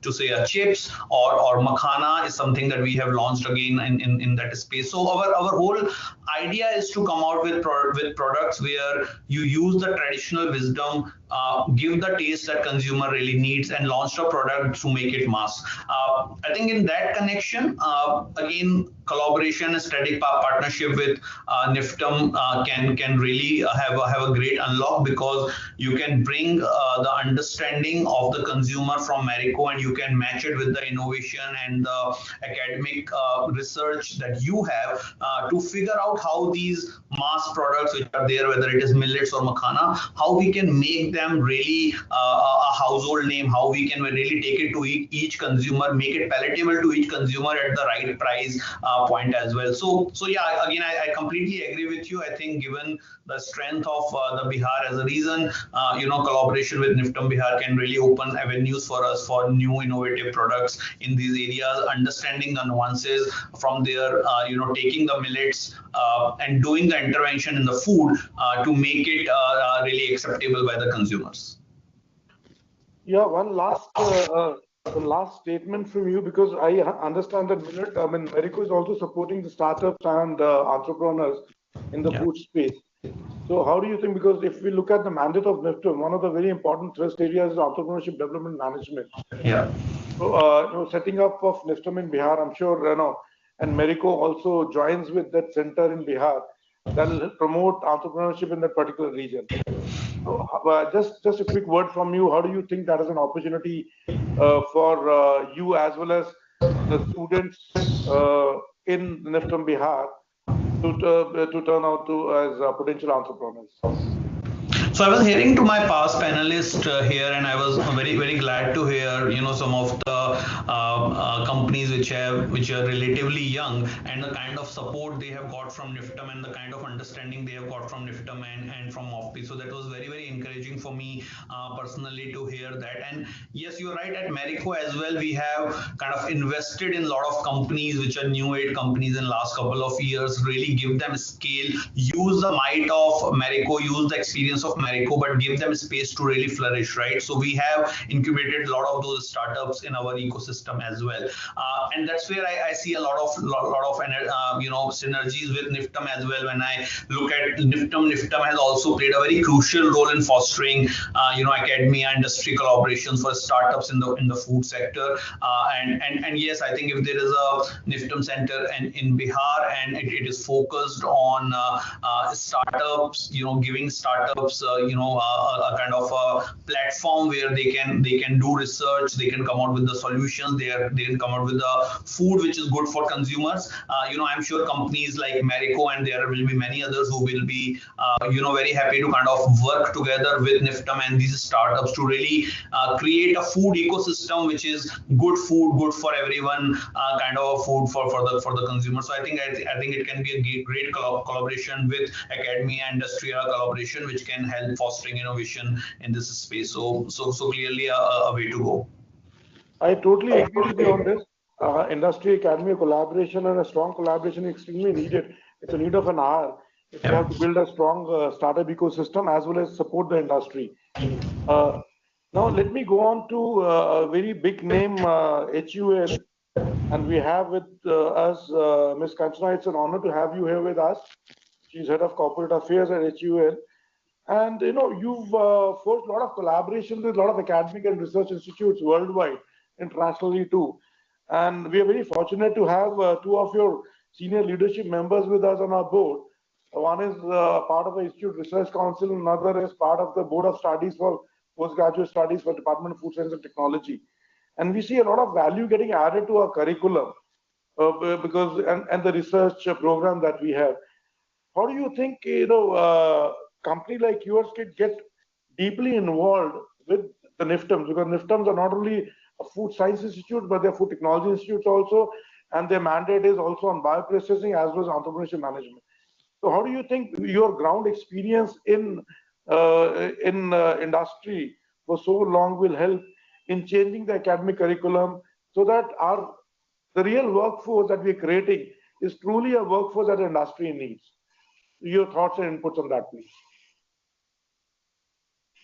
to say a chips or makhana is something that we have launched again in that space. So our whole idea is to come out with products where you use the traditional wisdom, give the taste that consumer really needs, and launch a product to make it mass. I think in that connection, again, collaboration and strategic partnership with NIFTEM can really have a great unlock, because you can bring the understanding of the consumer from Marico, and you can match it with the innovation and the academic research that you have to figure out how these mass products which are there, whether it is millets or makhana, how we can make them them really a household name, how we can really take it to each consumer, make it palatable to each consumer at the right price point as well. So yeah, again, I completely agree with you. I think given the strength of the Bihar as a region, collaboration with NIFTEM Bihar can really open avenues for us for new innovative products in these areas, understanding the nuances from there, taking the millets and doing the intervention in the food to make it really acceptable by the consumers. Yeah, one last statement from you, because I understand that Marico is also supporting the startups and entrepreneurs in the food space. So how do you think, because if we look at the mandate of NIFTEM, one of the very important thrust areas is entrepreneurship development management. Yeah. So setting up of NIFTEM in Bihar, I'm sure, and Marico also joins with that center in Bihar that will promote entrepreneurship in that particular region. So, just a quick word from you. How do you think that is an opportunity for you as well as the students in NIFTEM Bihar to turn out as potential entrepreneurs? So I was hearing to my past panelists here, and I was very, very glad to hear, some of the companies which are relatively young, and the kind of support they have got from NIFTEM and the kind of understanding they have got from NIFTEM and from MOFPI. So that was very, very encouraging for me personally to hear that. And yes, you're right. At Marico as well, we have kind of invested in a lot of companies which are new age companies in last couple of years. Really give them scale, use the might of Marico, use the experience of Marico, but give them space to really flourish, right? So we have incubated a lot of those startups in our ecosystem as well, and that's where I see a lot of synergies with NIFTEM as well. When I look at NIFTEM has also played a very crucial role in fostering academia industry collaborations for startups in the food sector, and yes, I think if there is a NIFTEM center in Bihar and it is focused on startups, giving startups a kind of a platform where they can do research, they can come out with the solutions, they can come out with the food which is good for consumers. I'm sure companies like Marico, and there will be many others who will be very happy to kind of work together with NIFTEM and these startups to really create a food ecosystem which is good food, good for everyone, kind of a food for the consumer. So I think it can be a great collaboration with academia, industrial collaboration, which can help fostering innovation in this space. So clearly a way to go. I totally agree with you on this. Industry academia collaboration and a strong collaboration is extremely needed. It's a need of an hour if you have to build a strong startup ecosystem as well as support the industry. Now let me go on to a very big name, HUL, and we have with us Ms. Kanchana. It's an honor to have you here with us. She's head of corporate affairs at HUL. And you've forged a lot of collaboration with a lot of academic and research institutes worldwide, internationally too. And we are very fortunate to have two of your senior leadership members with us on our board. One is part of the Institute Research Council, and another is part of the Board of Studies for Postgraduate Studies for Department of Food Science and Technology. And we see a lot of value getting added to our curriculum because and the research program that we have. How do you think company like yours could get deeply involved with the NIFTEMs, because NIFTEMs are not only a food science institute, but they're food technology institutes also, and their mandate is also on bioprocessing as well as entrepreneurship management. So how do you think your ground experience in industry for so long will help in changing the academic curriculum so that the real workforce that we're creating is truly a workforce that the industry needs? Your thoughts and inputs on that, please.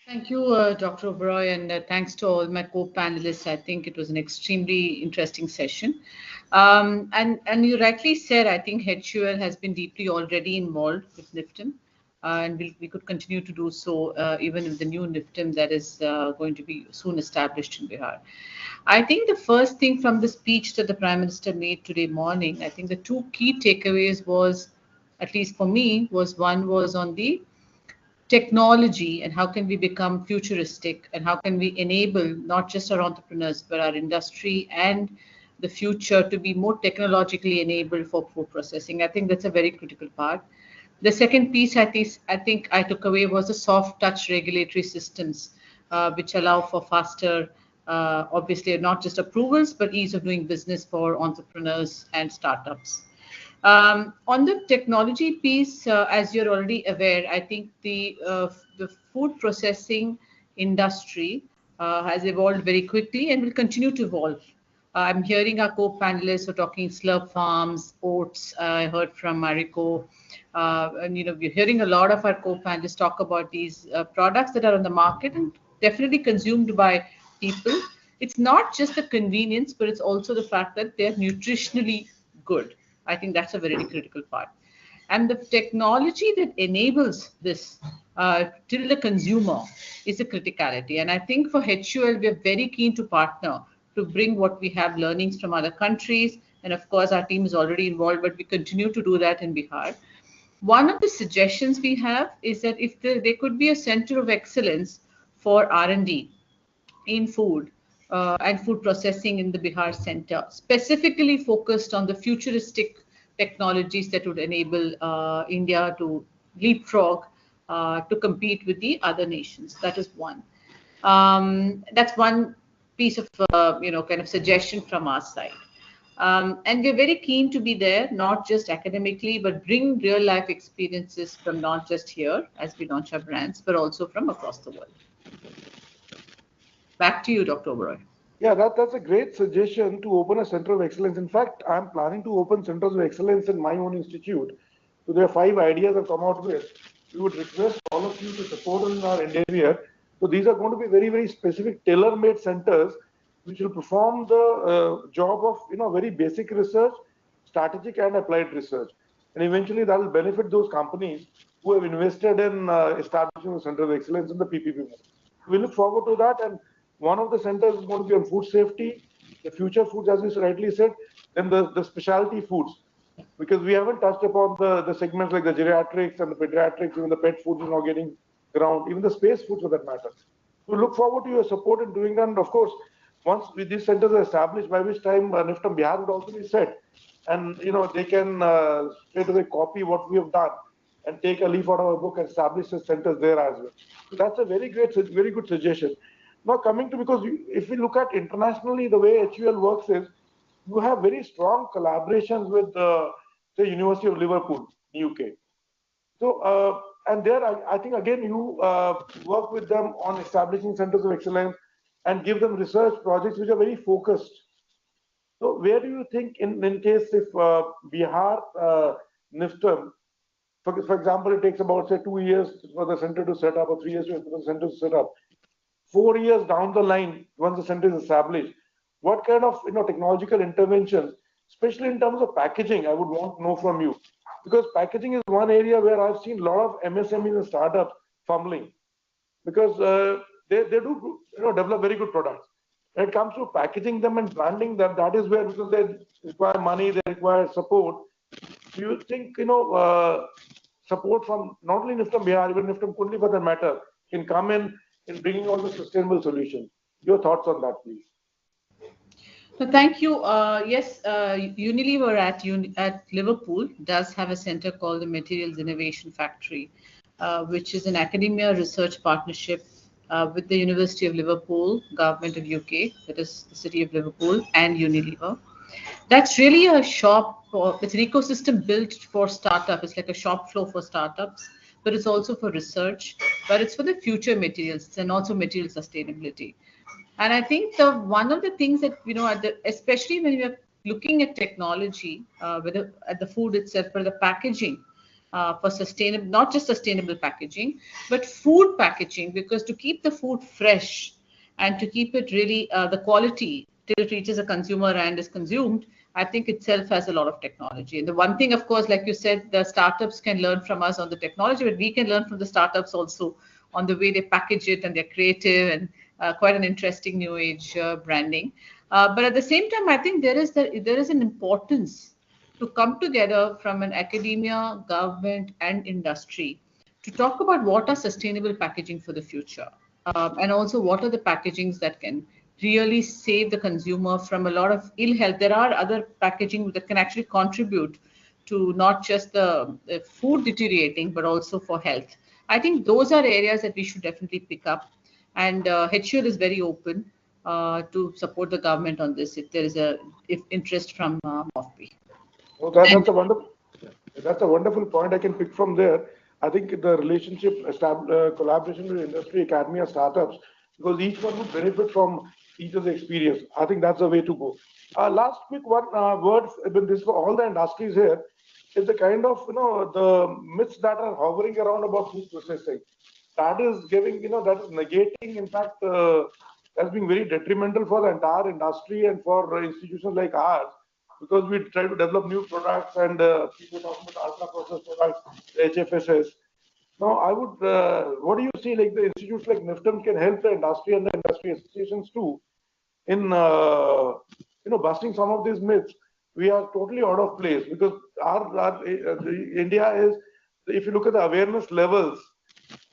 Thank you, Dr. Oberoi, and thanks to all my co-panelists. I think it was an extremely interesting session. And you rightly said, I think HUL has been deeply already involved with NIFTEM, and we could continue to do so even with the new NIFTEM that is going to be soon established in Bihar. I think the first thing from the speech that the Prime Minister made today morning, I think the two key takeaways was, at least for me, one was on the technology and how can we become futuristic and how can we enable not just our entrepreneurs but our industry and the future to be more technologically enabled for food processing. I think that's a very critical part. The second piece I think I took away was the soft touch regulatory systems, which allow for faster, obviously not just approvals, but ease of doing business for entrepreneurs and startups. On the technology piece, as you're already aware, I think the food processing industry has evolved very quickly and will continue to evolve. I'm hearing our co-panelists are talking slurp farms, oats. I heard from Mariko, and we're hearing a lot of our co-panelists talk about these products that are on the market and definitely consumed by people. It's not just the convenience, but it's also the fact that they're nutritionally good. I think that's a very critical part. And the technology that enables this till the consumer is a criticality. And I think for HUL, we're very keen to partner to bring what we have learnings from other countries. And of course, our team is already involved, but we continue to do that in Bihar. One of the suggestions we have is that if there could be a center of excellence for R&D in food and food processing in the Bihar center, specifically focused on the futuristic technologies that would enable India to leapfrog to compete with the other nations. That is one. That's one piece of kind of suggestion from our side. And we're very keen to be there, not just academically, but bring real life experiences from not just here as we launch our brands, but also from across the world. Back to you, Dr. Oberoi. Yeah, that's a great suggestion to open a center of excellence. In fact, I'm planning to open centers of excellence in my own institute. So there are 5 ideas I've come out with. We would request all of you to support in our endeavor. So these are going to be very, very specific, tailor-made centers which will perform the job of very basic research, strategic and applied research. And eventually that will benefit those companies who have invested in establishing the center of excellence in the PPP model. We look forward to that. And one of the centers is going to be on food safety, the future foods, as you rightly said, then the specialty foods, because we haven't touched upon the segments like the geriatrics and the pediatrics, even the pet foods is now getting around, even the space foods for that matter. We look forward to your support in doing that. And of course, once these centers are established, by which time NIFTEM Bihar would also be set, and they can straight away copy what we have done and take a leaf out of our book and establish the centers there as well. So that's a very good suggestion. Now coming to, because if we look at internationally, the way HUL works is you have very strong collaborations with the University of Liverpool, UK. So and there I think again you work with them on establishing centers of excellence and give them research projects which are very focused. So where do you think in case if Bihar NIFTEM, for example, it takes about say 2 years for the center to set up or 3 years for the center to set up. 4 years down the line, once the center is established, what kind of technological interventions, especially in terms of packaging, I would want to know from you, because packaging is one area where I've seen a lot of MSMEs and startups fumbling, because they do develop very good products. When it comes to packaging them and branding them, that is where, because they require money, they require support. Do you think support from not only NIFTEM Bihar, even NIFTEM Kundi for that matter, can come in bringing all the sustainable solutions? Your thoughts on that, please. So thank you. Yes, Unilever at Liverpool does have a center called the Materials Innovation Factory, which is an academia research partnership with the University of Liverpool, Government of UK, that is the City of Liverpool, and Unilever. That's really a shop, it's an ecosystem built for startups. It's like a shop floor for startups, but it's also for research, but it's for the future materials and also material sustainability. And I think one of the things that, especially when you're looking at technology, whether at the food itself, but the packaging for sustainable, not just sustainable packaging, but food packaging, because to keep the food fresh and to keep it really the quality till it reaches a consumer and is consumed, I think itself has a lot of technology. And the one thing, of course, like you said, the startups can learn from us on the technology, but we can learn from the startups also on the way they package it, and they're creative and quite an interesting new age branding. But at the same time, I think there is an importance to come together from an academia, government, and industry to talk about what are sustainable packaging for the future, and also what are the packagings that can really save the consumer from a lot of ill health. There are other packaging that can actually contribute to not just the food deteriorating, but also for health. I think those are areas that we should definitely pick up. And HUL is very open to support the government on this if there is if interest from MOFPI. Oh, that's a wonderful point. I can pick from there. I think the relationship, collaboration with industry, academia, startups, because each one would benefit from each other's experience. I think that's the way to go. Last quick word, this for all the industries here, is the kind of the myths that are hovering around about food processing. That is giving, that is negating, in fact, has been very detrimental for the entire industry and for institutions like ours, because we try to develop new products and people talk about ultra processed products, HFSS. Now, I would, what do you see, like the institutes like NIFTEM can help the industry and the industry associations too in, busting some of these myths? We are totally out of place because India is, if you look at the awareness levels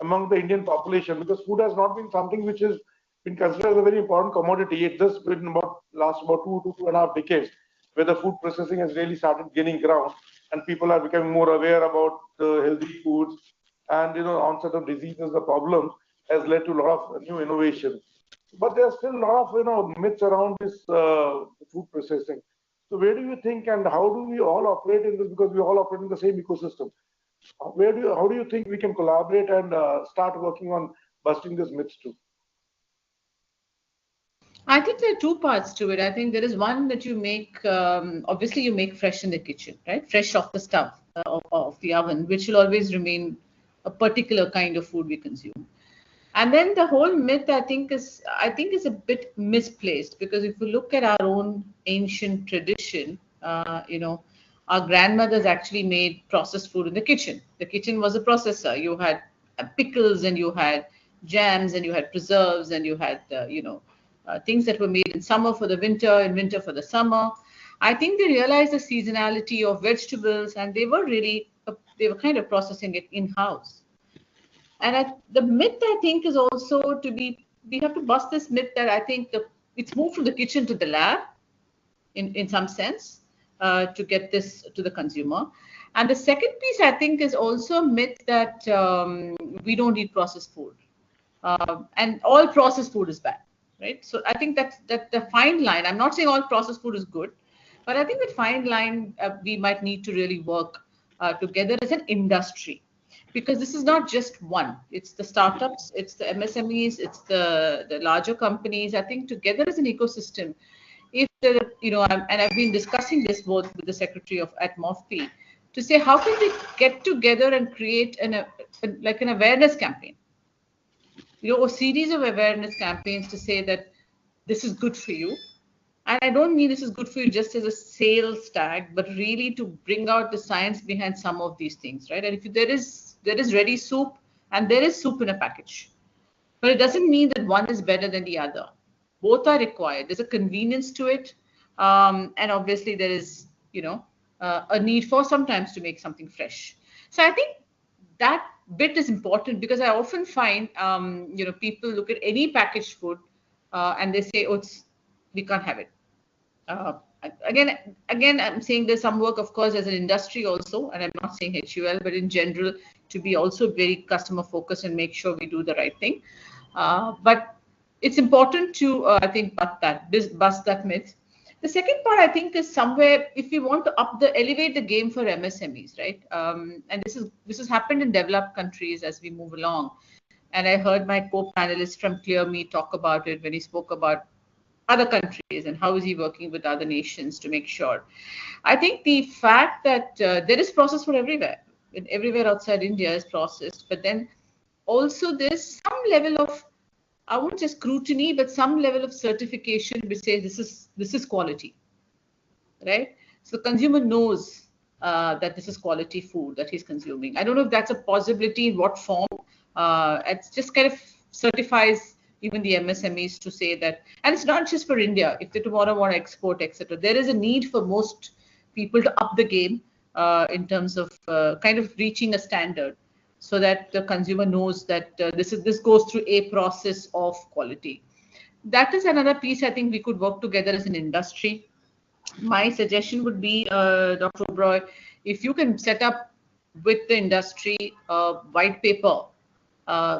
among the Indian population, because food has not been something which has been considered as a very important commodity. It just been last about 2.5 decades, where the food processing has really started gaining ground, and people are becoming more aware about healthy foods, and onset of diseases, the problems has led to a lot of new innovation. But there's still a lot of myths around this food processing. So where do you think, and how do we all operate in this? Because we all operate in the same ecosystem. How do you think we can collaborate and start working on busting these myths too? I think there are two parts to it. I think there is one that you make, obviously you make fresh in the kitchen, right? Fresh off the stove, of the oven, which will always remain a particular kind of food we consume. And then the whole myth, I think is a bit misplaced, because if you look at our own ancient tradition, our grandmothers actually made processed food in the kitchen. The kitchen was a processor. You had pickles, and you had jams, and you had preserves, and you had things that were made in summer for the winter, in winter for the summer. I think they realized the seasonality of vegetables, and they were kind of processing it in-house. And the myth, I think, is also we have to bust this myth that I think it's moved from the kitchen to the lab, in some sense, to get this to the consumer. And the second piece, I think, is also a myth that we don't eat processed food, and all processed food is bad, right? So I think that the fine line. I'm not saying all processed food is good, but I think the fine line we might need to really work together as an industry. Because this is not just one. It's the startups, it's the MSMEs, it's the larger companies. I think together as an ecosystem, if and I've been discussing this both with the secretary at MOFPI, to say how can we get together and create an awareness campaign, a series of awareness campaigns to say that this is good for you. And I don't mean this is good for you just as a sales tag, but really to bring out the science behind some of these things, right? And if there is ready soup, and there is soup in a package, but it doesn't mean that one is better than the other. Both are required. There's a convenience to it, and obviously there is, a need for sometimes to make something fresh. So I think that bit is important, because I often find, people look at any packaged food and they say, oh, we can't have it. Again, I'm saying there's some work, of course, as an industry also, and I'm not saying HUL, but in general, to be also very customer focused and make sure we do the right thing. But it's important to, I think, bust that myth. The second part, I think, is somewhere if we want to elevate the game for MSMEs, right? And this has happened in developed countries as we move along. And I heard my co-panelist from ClearMe talk about it when he spoke about other countries and how is he working with other nations to make sure. I think the fact that there is processed food everywhere outside India is processed, but then also there's some level of, I won't say scrutiny, but some level of certification which says this is quality, right? So the consumer knows that this is quality food that he's consuming. I don't know if that's a possibility, in what form. It's just kind of certifies even the MSMEs to say that, and it's not just for India. If they tomorrow want to export, etc., there is a need for most people to up the game in terms of kind of reaching a standard, so that the consumer knows that this goes through a process of quality. That is another piece I think we could work together as an industry. My suggestion would be, Dr. Oberoi, if you can set up with the industry a white paper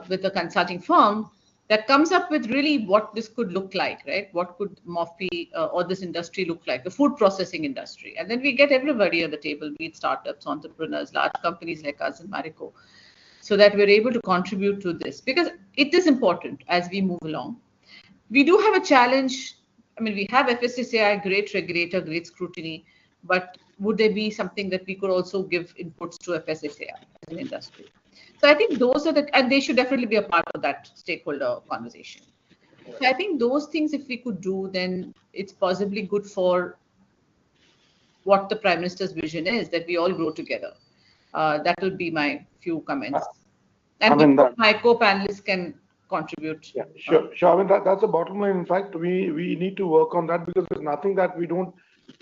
with a consulting firm that comes up with really what this could look like, right? What could MOFPE or this industry look like, the food processing industry? And then we get everybody at the table, be it startups, entrepreneurs, large companies like us in Marico, so that we're able to contribute to this, because it is important as we move along. We do have a challenge. I mean, we have FSSAI, great regulator, great scrutiny, but would there be something that we could also give inputs to FSSAI as an industry? So I think those are and they should definitely be a part of that stakeholder conversation. So I think those things, if we could do, then it's possibly good for what the Prime Minister's vision is, that we all grow together. That will be my few comments. And my co-panelists can contribute. Yeah, sure. I mean, that's a bottom line. In fact, we need to work on that, because there's nothing that we don't,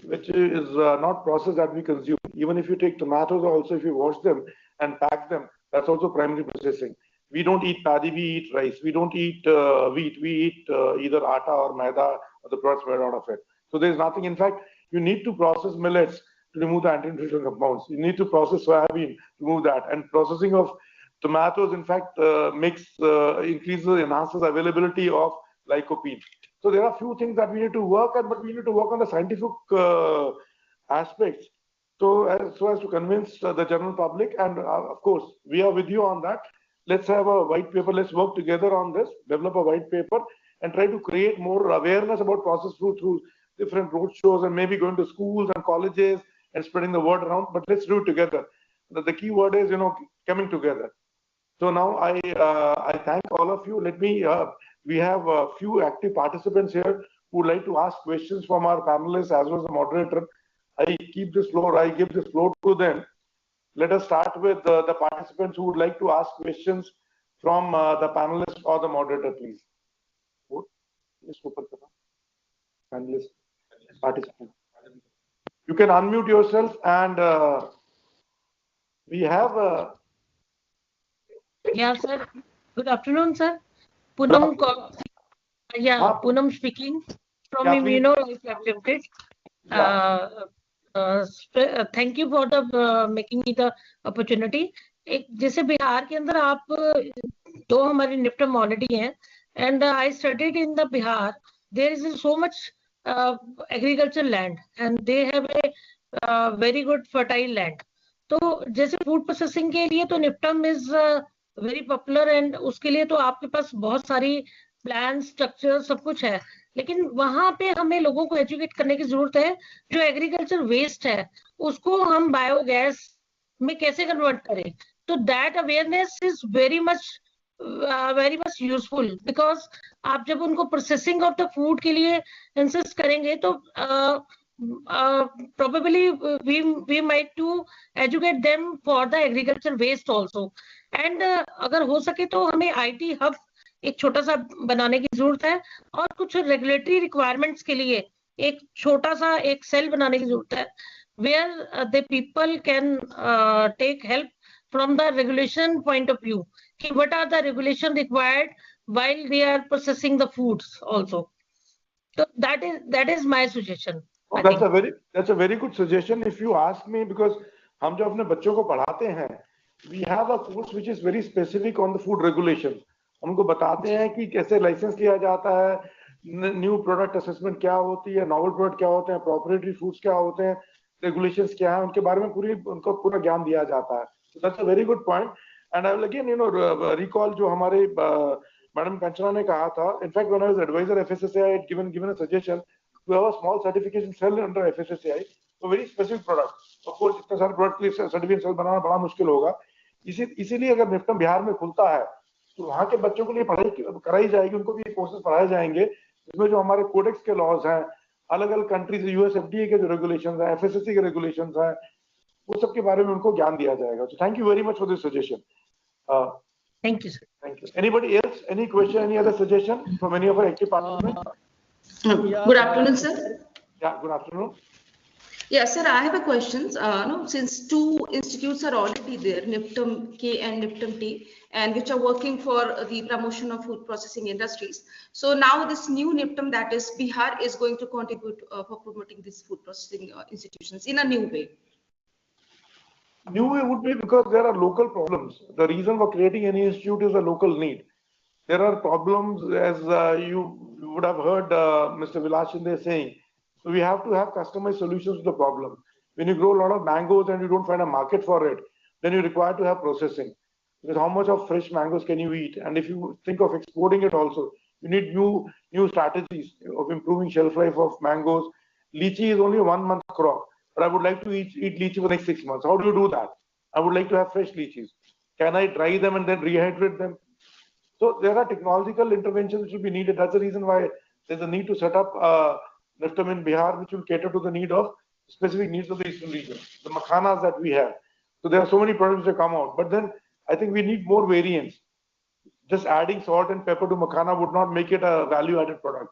which is not processed, that we consume. Even if you take tomatoes, also if you wash them and pack them, that's also primary processing. We don't eat paddy, we eat rice. We don't eat wheat, we eat either atta or maida or the products made out of it. So there's nothing. In fact, you need to process millets to remove the anti-nutritional compounds. You need to process soybean to remove that. And processing of tomatoes, in fact, enhances availability of lycopene. So there are a few things that we need to work on, but we need to work on the scientific aspects. So as to convince the general public, and of course, we are with you on that. Let's have a white paper. Let's work together on this, develop a white paper, and try to create more awareness about processed food through different road shows, and maybe going to schools and colleges and spreading the word around. But let's do it together. The key word is, coming together. So now I thank all of you. We have a few active participants here who would like to ask questions from our panelists as well as the moderator. I give this floor to them. Let us start with the participants who would like to ask questions from the panelists or the moderator, please. Panelist, participant. You can unmute yourself, and we have Yeah, sir. Good afternoon, sir. Poonam, Poonam speaking from Immunolife Limited. Thank you for the making me the opportunity. जैसे बिहार के अंदर आप दो हमारे NIFTEM already हैं, and I studied in the Bihar. There is so much agricultural land, and they have a very good fertile land. तो जैसे food processing के लिए तो NIFTEM is very popular, and उसके लिए तो आपके पास बहुत सारी प्लान, स्ट्रक्चर, सब कुछ है, लेकिन वहां पे हमें लोगों को एजुकेट करने की जरूरत है। जो एग्रीकल्चर वेस्ट है उसको हम बायोगैस में कैसे कन्वर्ट करें, तो that awareness is very much useful, because आप जब उनको प्रोसेसिंग ऑफ द फूड के लिए इंसिस्ट करेंगे तो probably we might to educate them for the agriculture waste also, and अगर हो सके तो हमें IT hub एक छोटा सा बनाने की जरूरत है, और कुछ रेगुलेटरी रिक्वायरमेंट्स के लिए एक छोटा सा एक सेल बनाने की जरूरत है, where the people can take help from the regulation point of view, कि what are the regulation required while they are processing the foods also. So that is my suggestion. Oh, that's a very good suggestion if you ask me, because हम जो अपने बच्चों को पढ़ाते हैं, we have a course which is very specific on the food regulations. उनको बताते हैं कि कैसे लाइसेंस लिया जाता है, न्यू प्रोडक्ट असेसमेंट क्या होती है, नॉवल प्रोडक्ट क्या होते हैं, प्रोप्राइटरी फूड्स क्या होते हैं, रेगुलेशंस क्या है, उनके बारे में उनको पूरा ज्ञान दिया जाता है. So that's a very good point. And I will again recall जो हमारे मैडम कंचना ने कहा था. In fact, when I was advisor FSSAI, I had given a suggestion to have a small certification cell under FSSAI for very specific products. Of course, इतने सारे product के लिए certification cell बनाना बड़ा मुश्किल होगा. इसीलिए अगर निफ्टम बिहार में खुलता है तो वहाँ के बच्चों के लिए पढ़ाई कराई जाएगी, उनको भी कोर्सेज पढ़ाए जाएंगे, इसमें जो हमारे कोडेक्स के लॉज हैं, अलग अलग कंट्रीज, US FDA के जो रेगुलेशंस हैं, FSSAI के रेगुलेशंस हैं, वो सब के बारे में उनको ज्ञान दिया जाएगा. So thank you very much for this suggestion. Thank you, sir. Thank you. Anybody else? Any question? Any other suggestion from any of our active participants? Good afternoon, sir. Yeah, good afternoon. Yes, sir, I have a question. Since two institutes are already there, NIFTEM K and NIFTEM T, and which are working for the promotion of food processing industries. So now this new NIFTEM, that is Bihar, is going to contribute for promoting these food processing institutions in a new way. New would be because there are local problems. The reason for creating any institute is a local need. There are problems, as you would have heard Mr. Vilas Shinde saying. So we have to have customized solutions to the problem. When you grow a lot of mangoes and you don't find a market for it, then you require to have processing. Because how much of fresh mangoes can you eat? And if you think of exporting it also, you need new strategies of improving shelf life of mangoes. Lychee is only a 1 month crop, but I would like to eat lychee for the next 6 months. How do you do that? I would like to have fresh lychees. Can I dry them and then rehydrate them? So there are technological interventions which will be needed. That's the reason why there's a need to set up NIFTEM in Bihar, which will cater to the need of specific needs of the eastern region, the makhanas that we have. So there are so many products that come out, but then I think we need more variants. Just adding salt and pepper to makhana would not make it a value-added product.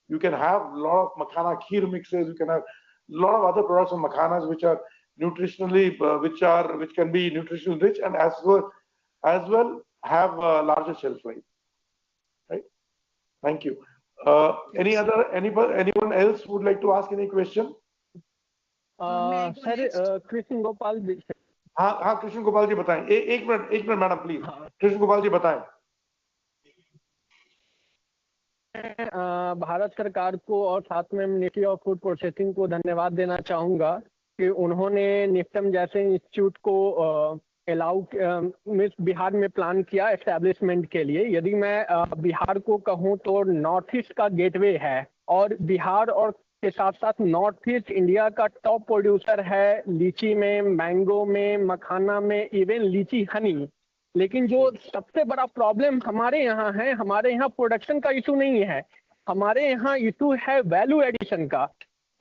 You can have a lot of makhana kheer mixes. You can have a lot of other products of makhanas which are nutritionally, which can be nutritionally rich and as well have a larger shelf life. Right? Thank you. Anyone else would like to ask any question? Sir Krishna Gopal ji. हाँ कृष्ण गोपाल जी बताएं। एक minute madam please. Krishna Gopal ji बताएं। भारत सरकार को और साथ में ministry of food processing को धन्यवाद देना चाहूंगा कि उन्होंने निफ्टम जैसे इंस्टीट्यूट को अलाउ बिहार में प्लान किया एस्टेब्लिशमेंट के लिए। यदि मैं बिहार को कहूं तो नॉर्थ ईस्ट का गेटवे है और बिहार और के साथ साथ नॉर्थ ईस्ट इंडिया का टॉप प्रोड्यूसर है लीची में, मैंगो में, मखाना में, इवन लीची हनी। लेकिन जो सबसे बड़ा प्रॉब्लम हमारे यहाँ है, हमारे यहाँ प्रोडक्शन का इशू नहीं है, हमारे यहाँ इशू है वैल्यू एडिशन का,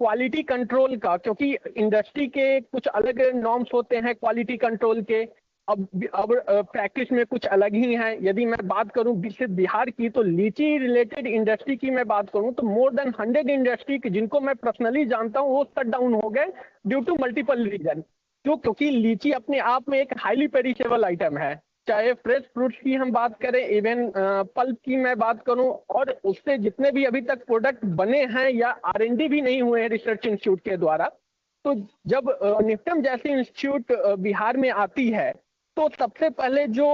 क्वालिटी कंट्रोल का। क्योंकि इंडस्ट्री के कुछ अलग नॉर्म्स होते हैं क्वालिटी कंट्रोल के, अब प्रैक्टिस में कुछ अलग ही है। यदि मैं बात करूं सिर्फ बिहार की, तो लीची रिलेटेड इंडस्ट्री की मैं बात करूं तो मोर देन 100 इंडस्ट्री जिनको मैं पर्सनली जानता हूं वो शट डाउन हो गए ड्यू टू मल्टीपल रीजन। क्योंकि लीची अपने आप में एक हाईली पेरिशेबल आइटम है, चाहे फ्रेश फ्रूट्स की हम बात करें, इवन पल्प की मैं बात करूं, और उससे जितने भी अभी तक प्रोडक्ट बने हैं या R&D भी नहीं हुए हैं रिसर्च इंस्टीट्यूट के द्वारा। तो जब निफ्टम जैसी इंस्टीट्यूट बिहार में आती है तो सबसे पहले जो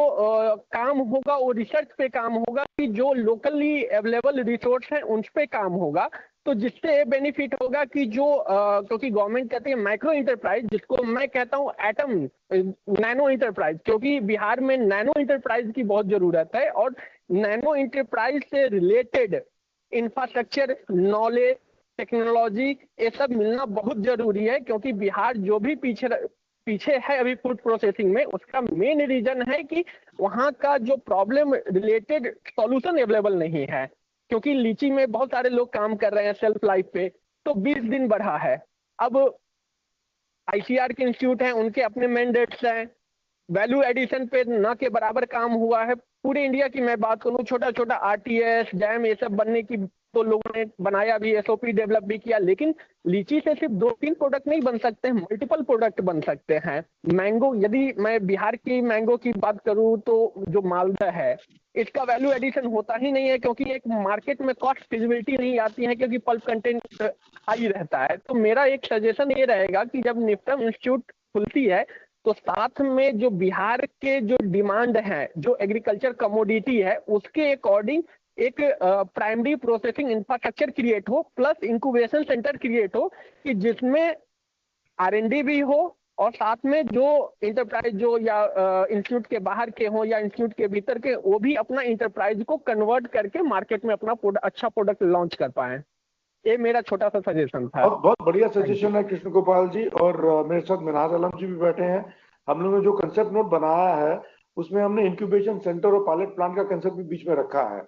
काम होगा वो रिसर्च पे काम होगा कि जो लोकली अवेलेबल रिसोर्स हैं उन पे काम होगा। तो जिससे बेनिफिट होगा कि जो क्योंकि गवर्नमेंट कहती है माइक्रो इंटरप्राइज, जिसको मैं कहता हूँ एटम नैनो इंटरप्राइज, क्योंकि बिहार में नैनो इंटरप्राइज की बहुत जरूरत है और नैनो इंटरप्राइज से रिलेटेड इंफ्रास्ट्रक्चर, नॉलेज, टेक्नोलॉजी ये सब मिलना बहुत जरूरी है। क्योंकि बिहार जो भी पीछे है अभी फूड प्रोसेसिंग में, उसका मेन रीजन है कि वहाँ का जो प्रॉब्लम रिलेटेड सॉल्यूशन अवेलेबल नहीं है। क्योंकि लीची में बहुत सारे लोग काम कर रहे हैं शेल्फ लाइफ पे, तो 20 दिन बढ़ा है। अब ICR के इंस्टीट्यूट हैं, उनके अपने मैंडेट्स हैं, वैल्यू एडिशन पे ना के बराबर काम हुआ है। पूरे इंडिया की मैं बात करूं, छोटा छोटा RTS, डैम ये सब बनने की तो लोगों ने बनाया भी, SOP डेवलप भी किया, लेकिन लीची से सिर्फ 2-3 प्रोडक्ट नहीं बन सकते हैं, मल्टीपल प्रोडक्ट बन सकते हैं। मैंगो, यदि मैं बिहार की मैंगो की बात करूं तो जो मालदा है इसका वैल्यू एडिशन होता ही नहीं है, क्योंकि एक मार्केट में कॉस्ट फिजिबिलिटी नहीं आती है, क्योंकि पल्प कंटेंट हाई रहता है। तो मेरा एक सजेशन ये रहेगा कि जब निफ्टम इंस्टीट्यूट खुलती है तो साथ में जो बिहार के जो डिमांड है, जो एग्रीकल्चर कमोडिटी है, उसके अकॉर्डिंग एक प्राइमरी प्रोसेसिंग इंफ्रास्ट्रक्चर क्रिएट हो, प्लस इंक्यूबेशन सेंटर क्रिएट हो कि जिसमें R&D भी हो और साथ में जो इंटरप्राइज जो या इंस्टीट्यूट के बाहर के हो या इंस्टीट्यूट के भीतर के, वो भी अपना इंटरप्राइज को कन्वर्ट करके मार्केट में अपना अच्छा प्रोडक्ट लॉन्च कर पाए। ये मेरा छोटा सा सजेशन था। बहुत बढ़िया सजेशन है कृष्ण गोपाल जी, और मेरे साथ मिनहाज आलम जी भी बैठे हैं। हम लोगों ने जो कंसेप्ट नोट बनाया है उसमें हमने इंक्यूबेशन सेंटर और पायलट प्लांट का कंसेप्ट भी बीच में रखा है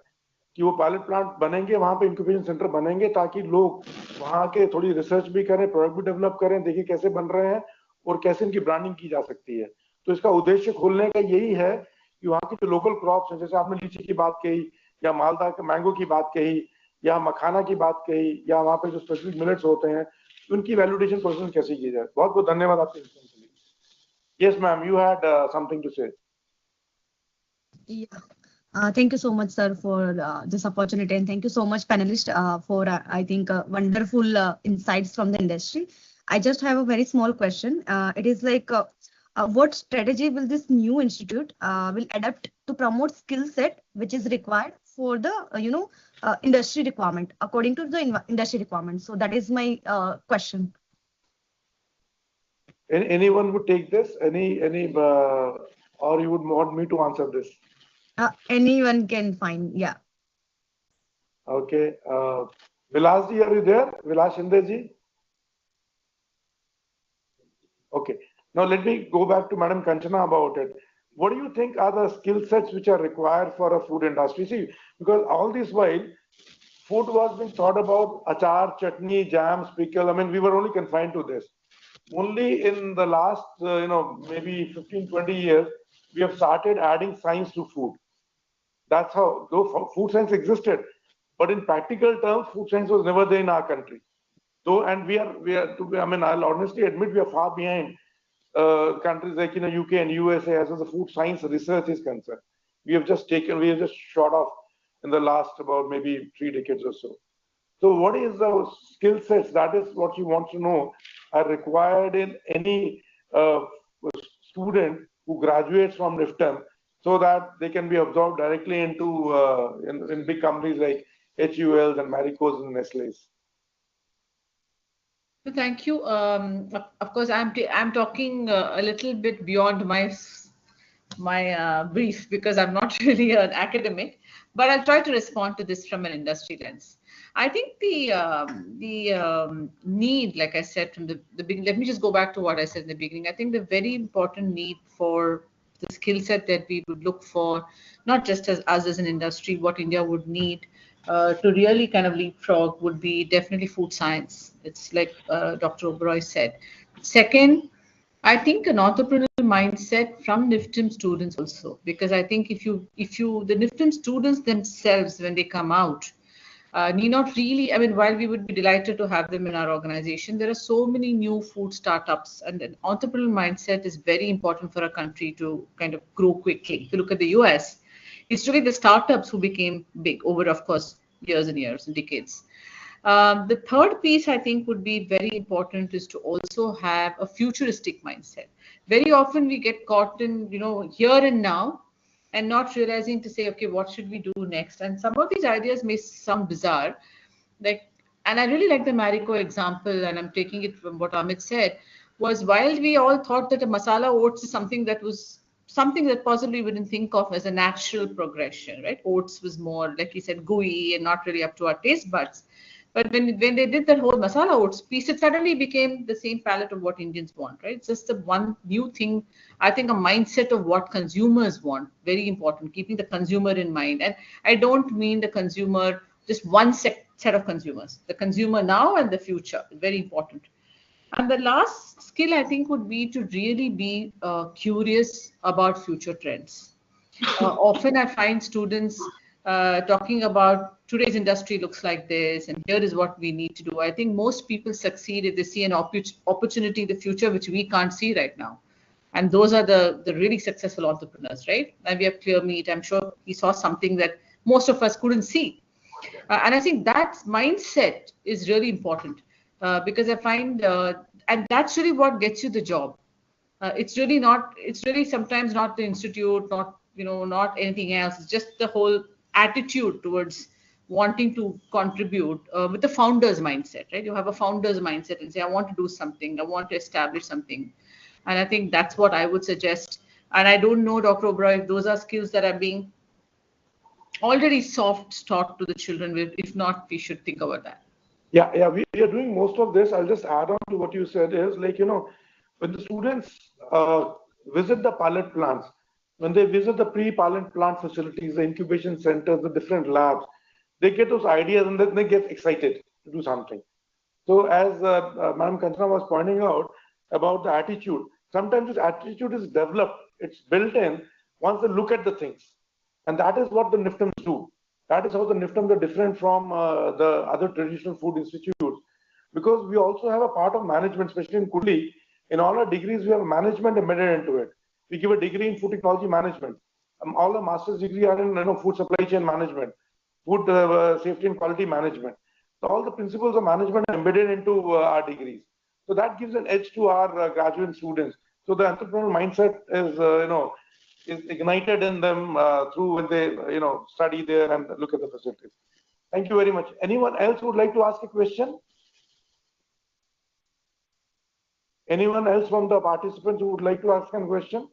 कि वो पायलट प्लांट बनेंगे, वहां पे इंक्यूबेशन सेंटर बनेंगे ताकि लोग वहां के थोड़ी रिसर्च भी करें, प्रोडक्ट भी डेवलप करें, देखिए कैसे बन रहे हैं और कैसे इनकी ब्रांडिंग की जा सकती है। तो इसका उद्देश्य खोलने का यही है कि वहाँ की जो लोकल क्रॉप्स हैं, जैसे आपने लीची की बात कही या मालदा मैंगो की बात कही या मखाना की बात कही या वहाँ पे जो स्पेसिफिक मिलेट्स होते हैं, उनकी वैल्यूडेशन प्रोसेस कैसे की जाए। बहुत बहुत धन्यवाद आपके लिए। Yes ma'am, you had something to say. Thank you so much, sir, for this opportunity, and thank you so much, panelists, for I think wonderful insights from the industry. I just have a very small question. It is like what strategy will this new institute will adapt to promote skill set which is required for the industry requirement according to the industry requirement? So that is my question. Anyone would take this? Or you would want me to answer this? Anyone can find, yeah. Okay. Vilasji, are you there? Vilas Shindeji? Okay. Now let me go back to Madam Kanchana about it. What do you think are the skill sets which are required for a food industry? See, because all this while, food was being thought about achar, chutney, jams, pickle. I mean, we were only confined to this. Only in the last, maybe 15, 20 years, we have started adding science to food. That's how, though food science existed, but in practical terms, food science was never there in our country. So, and we are, I mean, I'll honestly admit we are far behind countries like UK and USA as far as the food science research is concerned. We have just shot off in the last about maybe 3 decades or so. So what is the skill sets, that is what you want to know, are required in any student who graduates from NIFTEM so that they can be absorbed directly into in big companies like HULs and Marico's and Nestle's? Thank you. Of course, I'm talking a little bit beyond my brief because I'm not really an academic, but I'll try to respond to this from an industry lens. I think the need, like I said from the beginning, let me just go back to what I said in the beginning. I think the very important need for the skill set that we would look for, not just as us as an industry, what India would need to really kind of leapfrog would be definitely food science. It's like Dr. Oberoi said. Second, I think an entrepreneurial mindset from NIFTEM students also, because I think if you the NIFTEM students themselves, when they come out, need not really, I mean, while we would be delighted to have them in our organization, there are so many new food startups, and an entrepreneurial mindset is very important for a country to kind of grow quickly. If you look at the US, it's really the startups who became big over, of course, years and years and decades. The third piece I think would be very important is to also have a futuristic mindset. Very often we get caught in, here and now, and not realizing to say, okay, what should we do next? And some of these ideas may sound bizarre, and I really like the Marico example, and I'm taking it from what Amit said, was while we all thought that a masala oats is something that possibly we didn't think of as a natural progression, right? Oats was more, like he said, gooey and not really up to our taste buds. But when they did that whole masala oats piece, it suddenly became the same palette of what Indians want, right? It's just the one new thing, I think a mindset of what consumers want, very important, keeping the consumer in mind. And I don't mean the consumer, just one set of consumers, the consumer now and the future, very important. And the last skill I think would be to really be curious about future trends. Often I find students talking about today's industry looks like this, and here is what we need to do. I think most people succeed if they see an opportunity in the future which we can't see right now. And those are the really successful entrepreneurs, right? And we have Clear Meat. I'm sure he saw something that most of us couldn't see. And I think that mindset is really important because I find, and that's really what gets you the job. It's really sometimes not the institute, not anything else. It's just the whole attitude towards wanting to contribute with the founder's mindset, right? You have a founder's mindset and say, I want to do something, I want to establish something. And I think that's what I would suggest. And I don't know, Dr. Oberoi, if those are skills that are being already soft taught to the children. If not, we should think about that. Yeah, we are doing most of this. I'll just add on to what you said is when the students visit the pilot plants, when they visit the pre-pilot plant facilities, the incubation centers, the different labs, they get those ideas and then they get excited to do something. So as Madam Kanchana was pointing out about the attitude, sometimes this attitude is developed, it's built in once they look at the things. And that is what the NIFTEMs do. That is how the NIFTEMs are different from the other traditional food institutes. Because we also have a part of management, especially in Kudli. In all our degrees, we have management embedded into it. We give a degree in food technology management. All the master's degree are in food supply chain management, food safety and quality management. So all the principles of management are embedded into our degrees. So that gives an edge to our graduate students So the entrepreneurial mindset is, is ignited in them through when they, study there and look at the facilities. Thank you very much. Anyone else who would like to ask a question? Anyone else from the participants who would like to ask a question?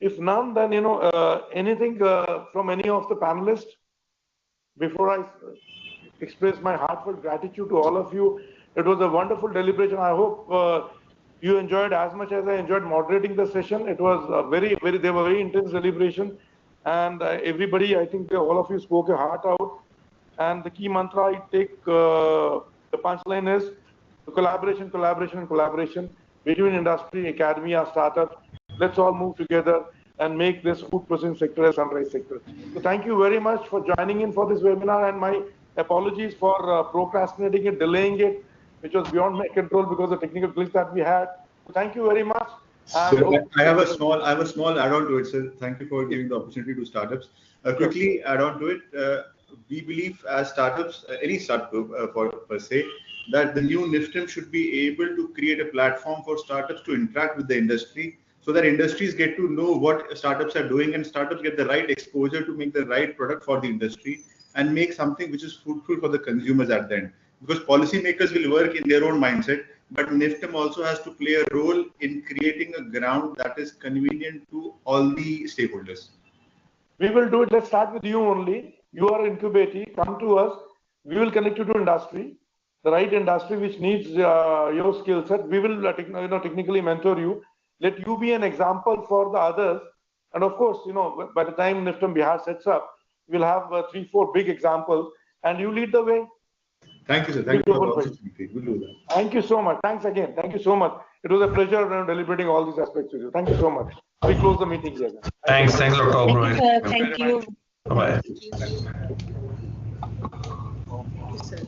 If none, then, anything from any of the panelists before I express my heartfelt gratitude to all of you. It was a wonderful deliberation. I hope you enjoyed as much as I enjoyed moderating the session. It was they were very intense deliberation, and everybody, I think all of you spoke your heart out. And the key mantra I take, the punchline is collaboration, collaboration, and collaboration between industry, academia, startups. Let's all move together and make this food processing sector a sunrise sector. So thank you very much for joining in for this webinar, and my apologies for procrastinating it, delaying it, which was beyond my control because of the technical glitch that we had. So thank you very much. So I have a small add-on to it, sir. Thank you for giving the opportunity to startups. Quickly add on to it. We believe as startups, any startup per se, that the new NIFTEM should be able to create a platform for startups to interact with the industry, so that industries get to know what startups are doing and startups get the right exposure to make the right product for the industry and make something which is fruitful for the consumers at the end. Because policymakers will work in their own mindset, but NIFTEM also has to play a role in creating a ground that is convenient to all the stakeholders. We will do it. Let's start with you only. You are incubating. Come to us. We will connect you to industry, the right industry which needs your skill set. We will technically mentor you. Let you be an example for the others. And of course, by the time NIFTEM Bihar sets up, we'll have 3-4 big examples, and you lead the way. Thank you, sir. Thank you for the opportunity. We'll do that. Thank you so much. Thanks again. Thank you so much. It was a pleasure deliberating all these aspects with you. Thank you so much. We close the meeting here. Thanks, Dr. Oberoi. Thank you. Bye-bye. Thank you, sir.